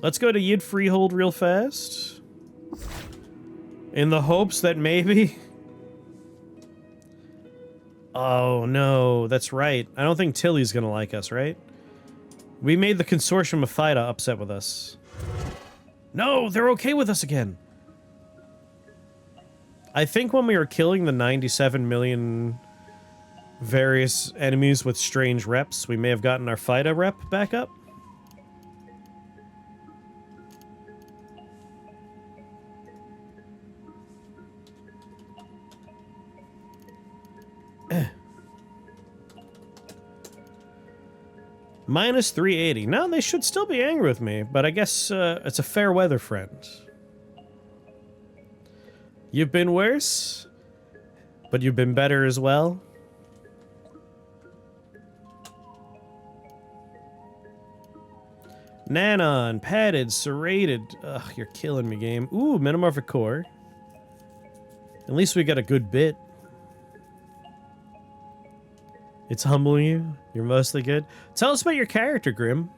Let's go to Yid Freehold real fast. In the hopes that maybe... Oh, no, that's right. I don't think Tilly's gonna like us, right? We made the consortium of FIDA upset with us. No, they're okay with us again. I think when we were killing the 97 million various enemies with strange reps, we may have gotten our FIDA rep back up. Minus 380. No, they should still be angry with me, but I guess it's a fair weather friend. You've been worse, but you've been better as well. Nanon, padded, serrated. Ugh, you're killing me, game. Ooh, metamorphic core. At least we got a good bit. It's humbling you. You're mostly good. Tell us about your character, Grim.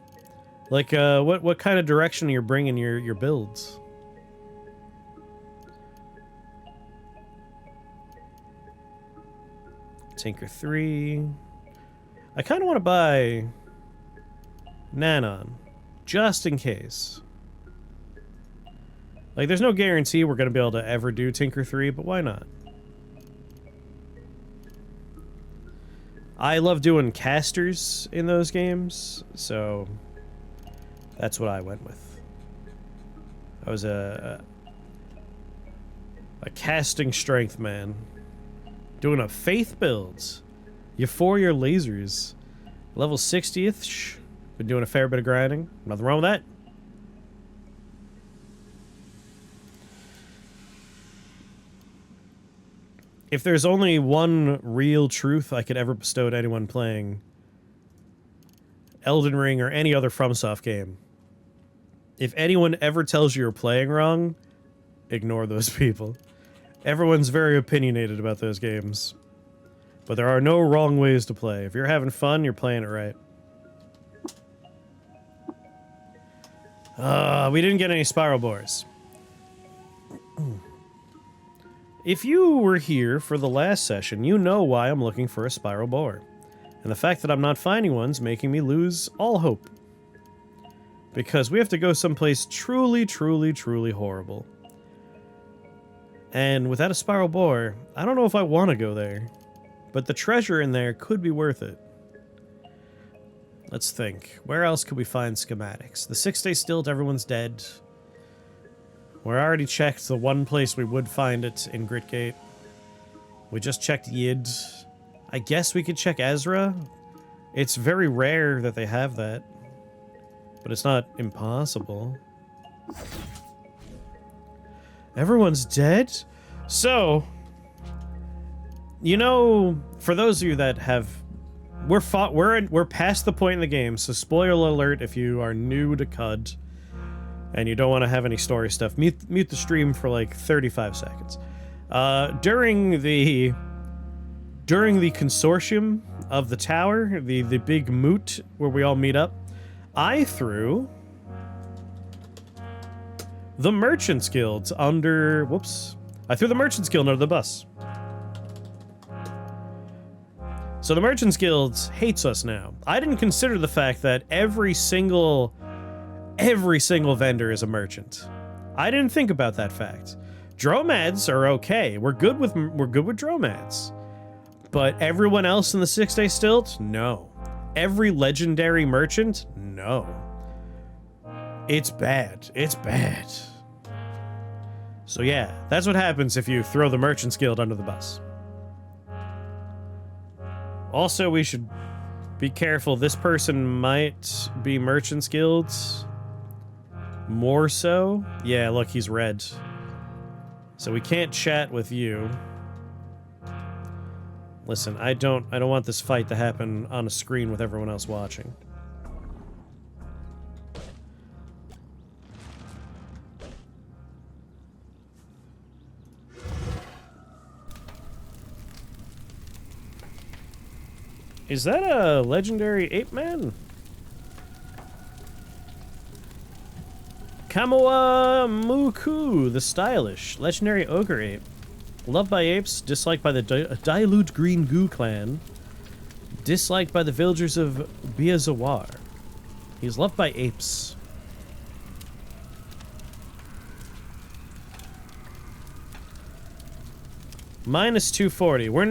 Like, what kind of direction you're bringing your builds. Tinker 3. I kind of want to buy Nanon, just in case. Like, there's no guarantee we're going to be able to ever do Tinker 3, but why not? I love doing casters in those games, so that's what I went with. I was a casting strength man. Doing a faith build. Euphoria lasers. Level 60th. Shh. Been doing a fair bit of grinding. Nothing wrong with that. If there's only one real truth I could ever bestow at anyone playing Elden Ring or any other FromSoft game, if anyone ever tells you you're playing wrong, ignore those people. Everyone's very opinionated about those games. But there are no wrong ways to play. If you're having fun, you're playing it right. We didn't get any spiral boars. If you were here for the last session, you know why I'm looking for a spiral boar. And the fact that I'm not finding one's making me lose all hope. Because we have to go someplace truly, truly, truly horrible. And without a spiral boar, I don't know if I want to go there. But the treasure in there could be worth it. Let's think. Where else could we find schematics? The 6-day stilt, everyone's dead. We already checked the one place we would find it in Gritgate. We just checked Yid. I guess we could check Ezra. It's very rare that they have that. But it's not impossible. Everyone's dead? So, you know, for those of you that have... We're past the point in the game, so spoiler alert if you are new to CUD and you don't want to have any story stuff. Mute the stream for like 35 seconds. During the consortium of the tower, the big moot where we all meet up, I threw the Merchants Guild under... Whoops. I threw the Merchants Guild under the bus. So the Merchants Guild hates us now. I didn't consider the fact that every single vendor is a merchant. I didn't think about that fact. Dromads are okay. We're good with Dromads. But everyone else in the 6-day stilt? No. Every legendary merchant? No. It's bad. It's bad. So yeah, that's what happens if you throw the Merchants Guild under the bus. Also, we should be careful. This person might be Merchants Guilds. More so? Yeah, look, he's red. So we can't chat with you. Listen, I don't want this fight to happen on a screen with everyone else watching. Is that a legendary ape man? Kamoa Muku, the stylish legendary ogre ape. Loved by apes, disliked by the Dilute Green Goo clan, disliked by the villagers of Biazawar. He's loved by apes. Minus 240. We're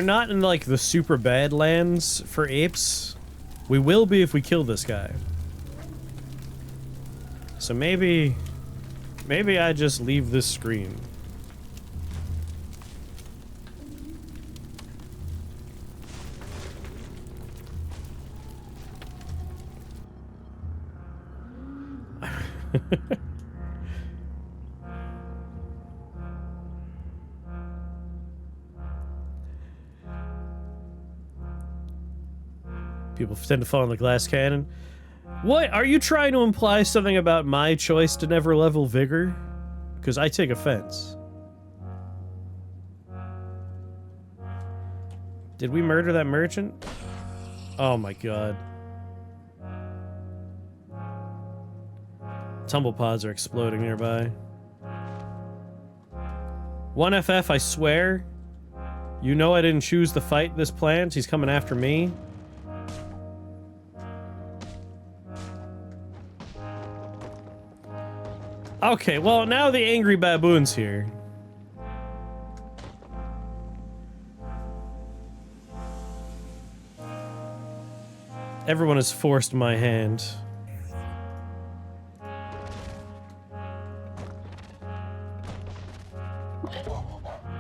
not in like the super bad lands for apes. We will be if we kill this guy. So maybe I just leave this screen. People tend to fall in the glass cannon. What? Are you trying to imply something about my choice to never level Vigor? Because I take offense. Did we murder that merchant? Oh my god. Tumble pods are exploding nearby. 1FF, I swear. You know I didn't choose to fight this plant. He's coming after me. Okay, well, now the angry baboon's here. Everyone has forced my hand.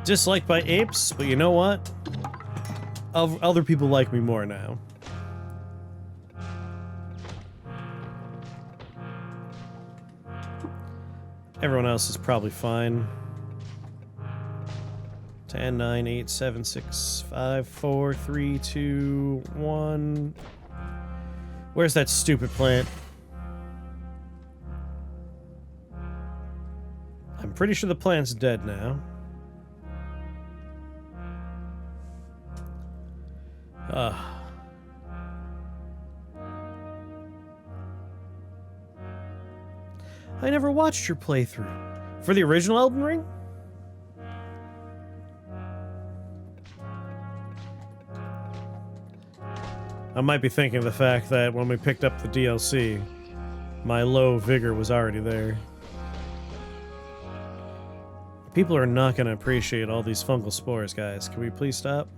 Disliked by apes, but you know what? Other people like me more now. Everyone else is probably fine. 10, 9, 8, 7, 6, 5, 4, 3, 2, 1. Where's that stupid plant? I'm pretty sure the plant's dead now. I never watched your playthrough. For the original Elden Ring? I might be thinking of the fact that when we picked up the DLC, my low vigor was already there. People are not going to appreciate all these fungal spores, guys. Can we please stop?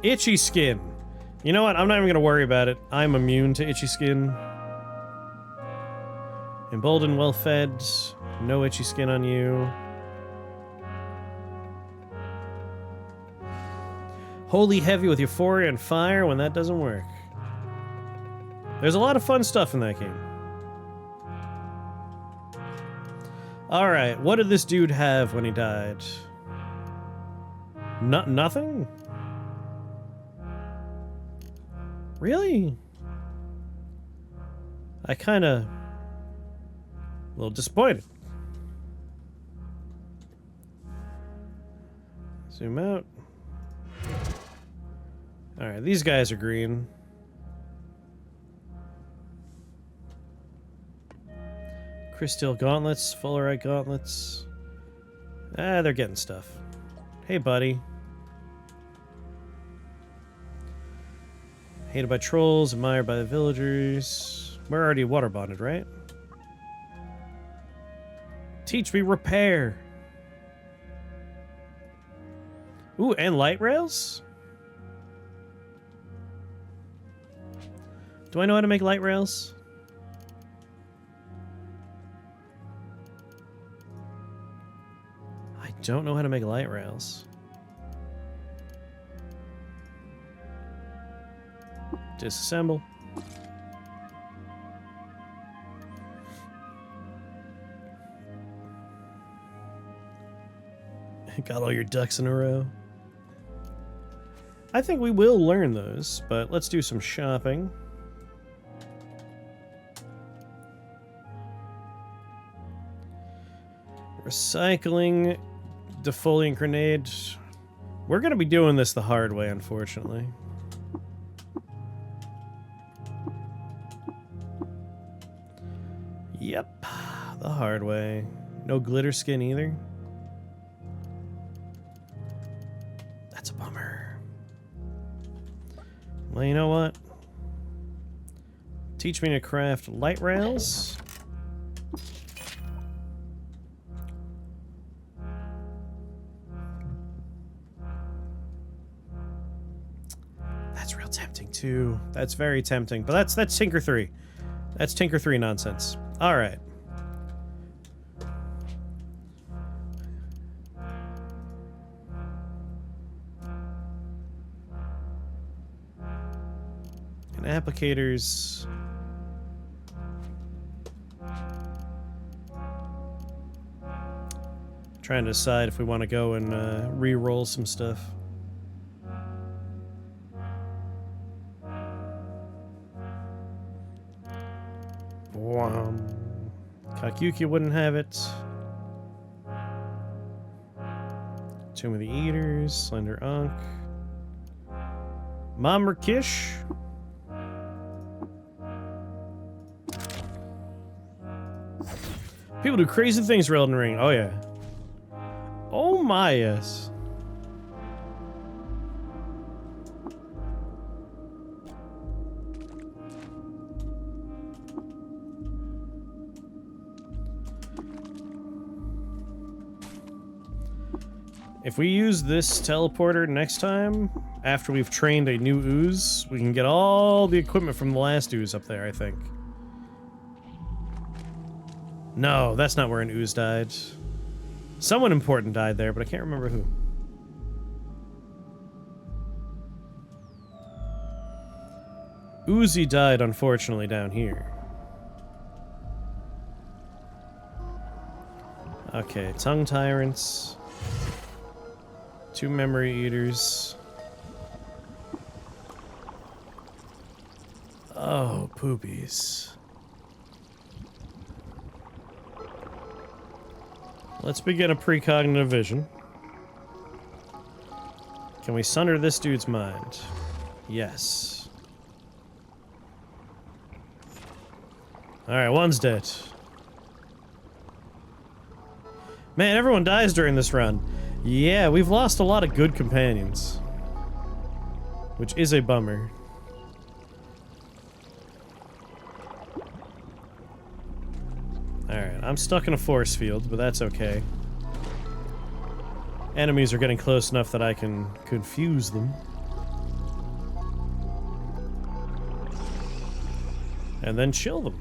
Itchy skin. You know what? I'm not even going to worry about it. I'm immune to itchy skin. Emboldened, well-fed. No itchy skin on you. Holy heavy with euphoria and fire when that doesn't work. There's a lot of fun stuff in that game. Alright, what did this dude have when he died? Nothing? Really? I kinda... a little disappointed. Zoom out. Alright, these guys are green. Crystal gauntlets, fullerite gauntlets. Ah, they're getting stuff. Hey, buddy. Hated by trolls, admired by the villagers. We're already water bonded, right? Teach me repair. Ooh, and light rails? Do I know how to make light rails? I don't know how to make light rails. Disassemble. Got all your ducks in a row. I think we will learn those, but let's do some shopping. Recycling, defoliant grenade. We're going to be doing this the hard way, unfortunately. Yep, the hard way. No glitter skin either. That's a bummer. Well, you know what? Teach me to craft light rails. That's real tempting too. That's very tempting. But that's Tinker 3. That's Tinker 3 nonsense. All right. And applicators. Trying to decide if we want to go and re-roll some stuff. Kakyuki wouldn't have it. Tomb of the Eaters, Slender Unk. Mom Kish. People do crazy things for Elden Ring. Oh yeah. Oh my yes. If we use this teleporter next time, after we've trained a new ooze, we can get all the equipment from the last ooze up there, I think. No, that's not where an ooze died. Someone important died there, but I can't remember who. Uzi died, unfortunately, down here. Okay, tongue tyrants. 2 memory eaters. Oh, poopies. Let's begin a precognitive vision. Can we sunder this dude's mind? Yes. Alright, one's dead. Man, everyone dies during this run. Yeah, we've lost a lot of good companions. Which is a bummer. Alright, I'm stuck in a force field, but that's okay. Enemies are getting close enough that I can confuse them. And then chill them.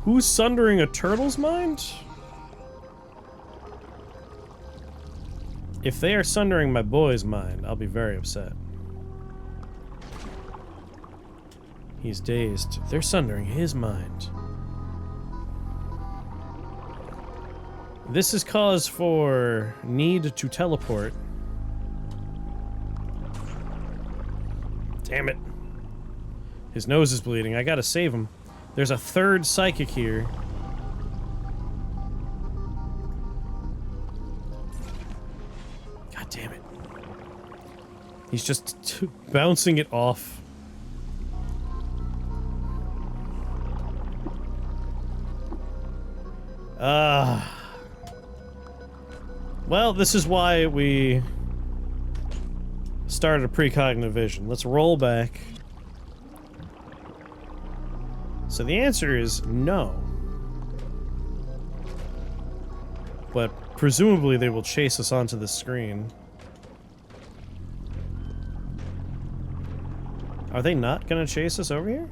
Who's sundering a turtle's mind? If they are sundering my boy's mind, I'll be very upset. He's dazed. They're sundering his mind. This is cause for need to teleport. Damn it. His nose is bleeding. I gotta save him. There's a third psychic here. God damn it. He's just bouncing it off. Well, this is why we started a precognitive vision. Let's roll back. So the answer is no. But presumably they will chase us onto the screen. Are they not gonna chase us over here?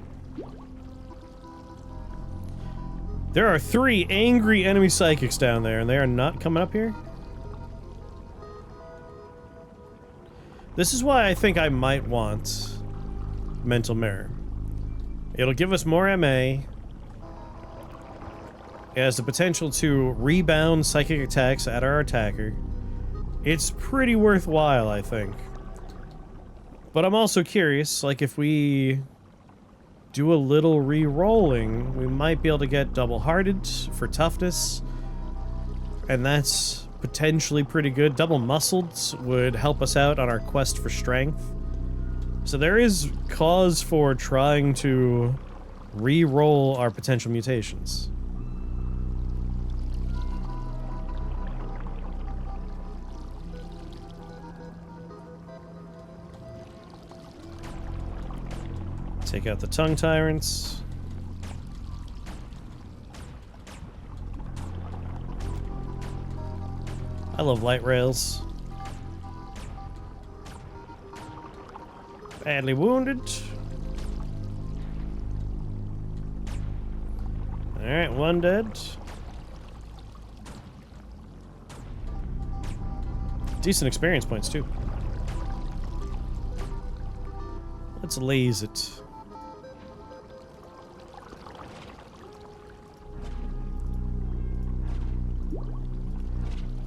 There are 3 angry enemy psychics down there, and they are not coming up here? This is why I think I might want Mental Mirror. It'll give us more MA. It has the potential to rebound psychic attacks at our attacker. It's pretty worthwhile, I think. But I'm also curious, like if we do a little re-rolling, we might be able to get double-hearted for toughness. And that's potentially pretty good. Double-muscled would help us out on our quest for strength. So there is cause for trying to re-roll our potential mutations. Take out the tongue tyrants. I love light rails. Badly wounded. Alright, 1 dead. Decent experience points, too. Let's laze it.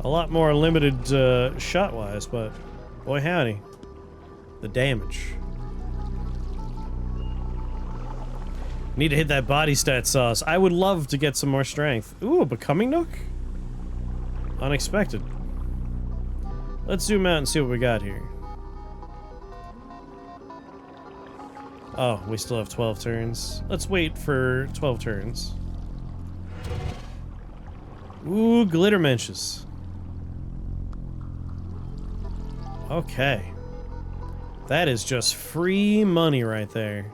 A lot more limited shot-wise, but boy howdy, the damage. Need to hit that body stat sauce. I would love to get some more strength. Ooh, a Becoming Nook? Unexpected. Let's zoom out and see what we got here. Oh, we still have 12 turns. Let's wait for 12 turns. Ooh, glitter menches. Okay. That is just free money right there.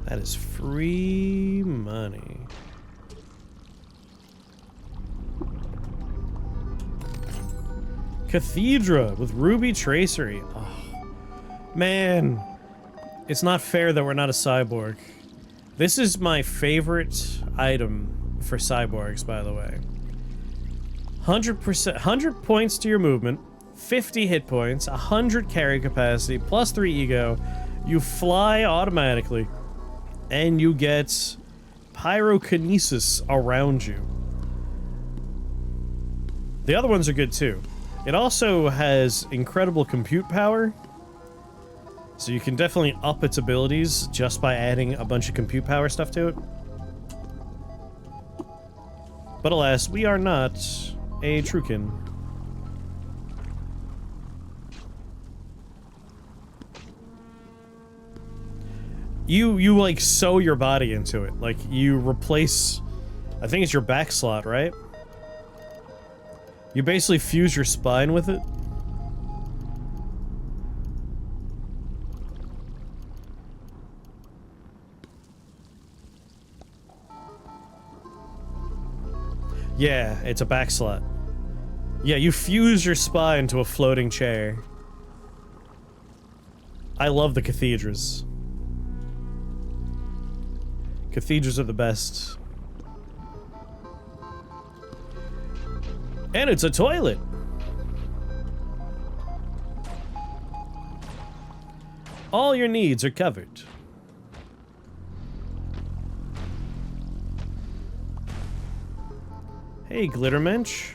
That is free money. Cathedra with ruby tracery. Oh, man. It's not fair that we're not a cyborg. This is my favorite item for cyborgs, by the way. 100%, 100 points to your movement, 50 hit points, 100 carry capacity, plus 3 ego. You fly automatically, and you get pyrokinesis around you. The other ones are good too. It also has incredible compute power, so you can definitely up its abilities just by adding a bunch of compute power stuff to it. But alas, we are not a Trukin. You like sew your body into it. Like you replace, I think it's your back slot, right? You basically fuse your spine with it. Yeah, it's a back slot. Yeah, you fuse your spine to a floating chair. I love the cathedrals. Cathedrals are the best. And it's a toilet! All your needs are covered. Hey, Glittermensch.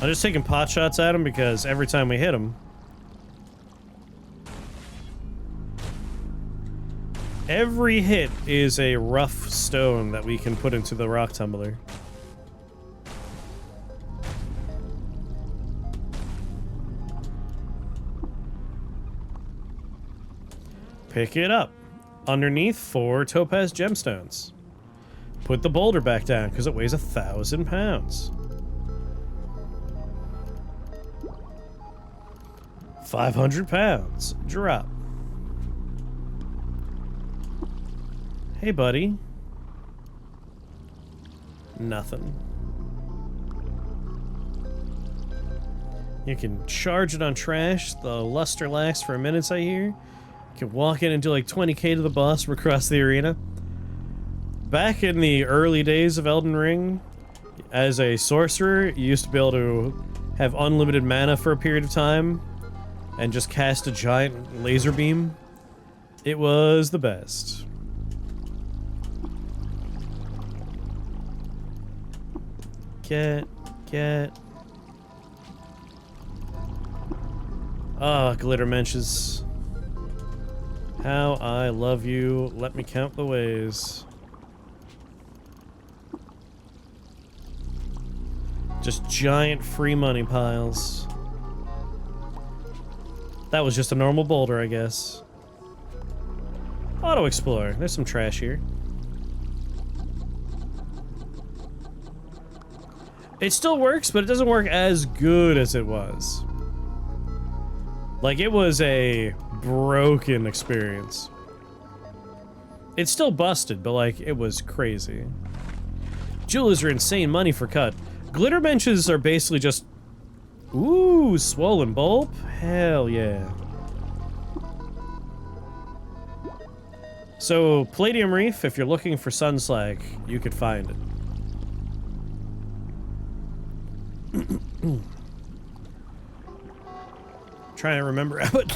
I'm just taking pot shots at him because every time we hit him... Every hit is a rough stone that we can put into the rock tumbler. Pick it up. Underneath 4 topaz gemstones. Put the boulder back down because it weighs 1,000 pounds. 500 pounds. Drop. Hey, buddy. Nothing. You can charge it on trash. The luster lasts for minutes, I hear. You can walk in and do like 20k to the boss from across the arena. Back in the early days of Elden Ring, as a sorcerer, you used to be able to have unlimited mana for a period of time and just cast a giant laser beam. It was the best. Get. Ah, Glittermenches. How I love you. Let me count the ways. Just giant free money piles. That was just a normal boulder, I guess. Auto Explorer. There's some trash here. It still works, but it doesn't work as good as it was. Like, it was a broken experience. It's still busted, but, like, it was crazy. Jewelers are insane money for cut. Glittermenches are basically just... Ooh, swollen bulb? Hell yeah. So, Palladium Reef, if you're looking for Sunslag, you could find it. Trying to remember how it...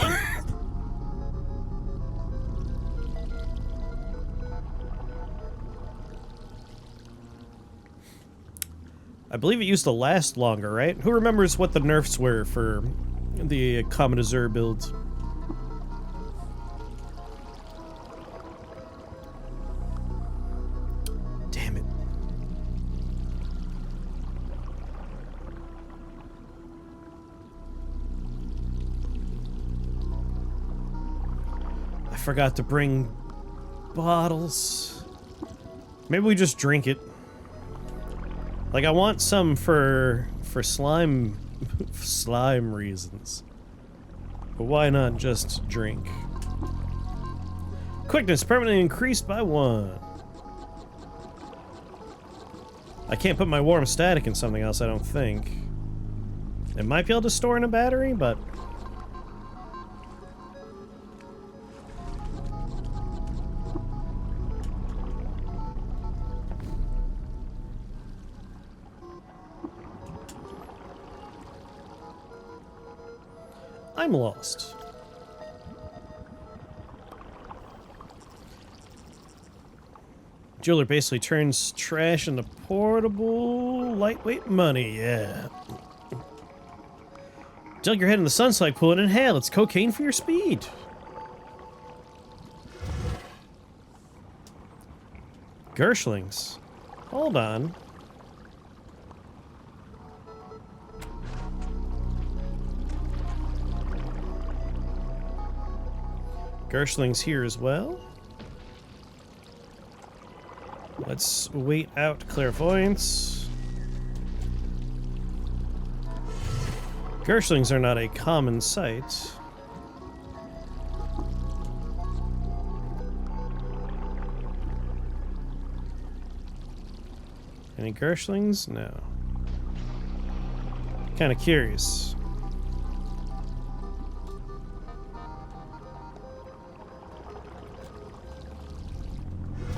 I believe it used to last longer, right? Who remembers what the nerfs were for the Common Azure build? Damn it. I forgot to bring bottles. Maybe we just drink it. Like, I want some for slime reasons. But why not just drink? Quickness permanently increased by 1. I can't put my warm static in something else, I don't think. It might be able to store in a battery, but... I'm lost. Jeweler basically turns trash into portable, lightweight money, yeah. Dug your head in the sunslide pool and inhale. It's cocaine for your speed. Gershlings. Hold on. Gershling's here as well. Let's wait out Clairvoyance. Gershlings are not a common sight. Any Gershlings? No. Kind of curious.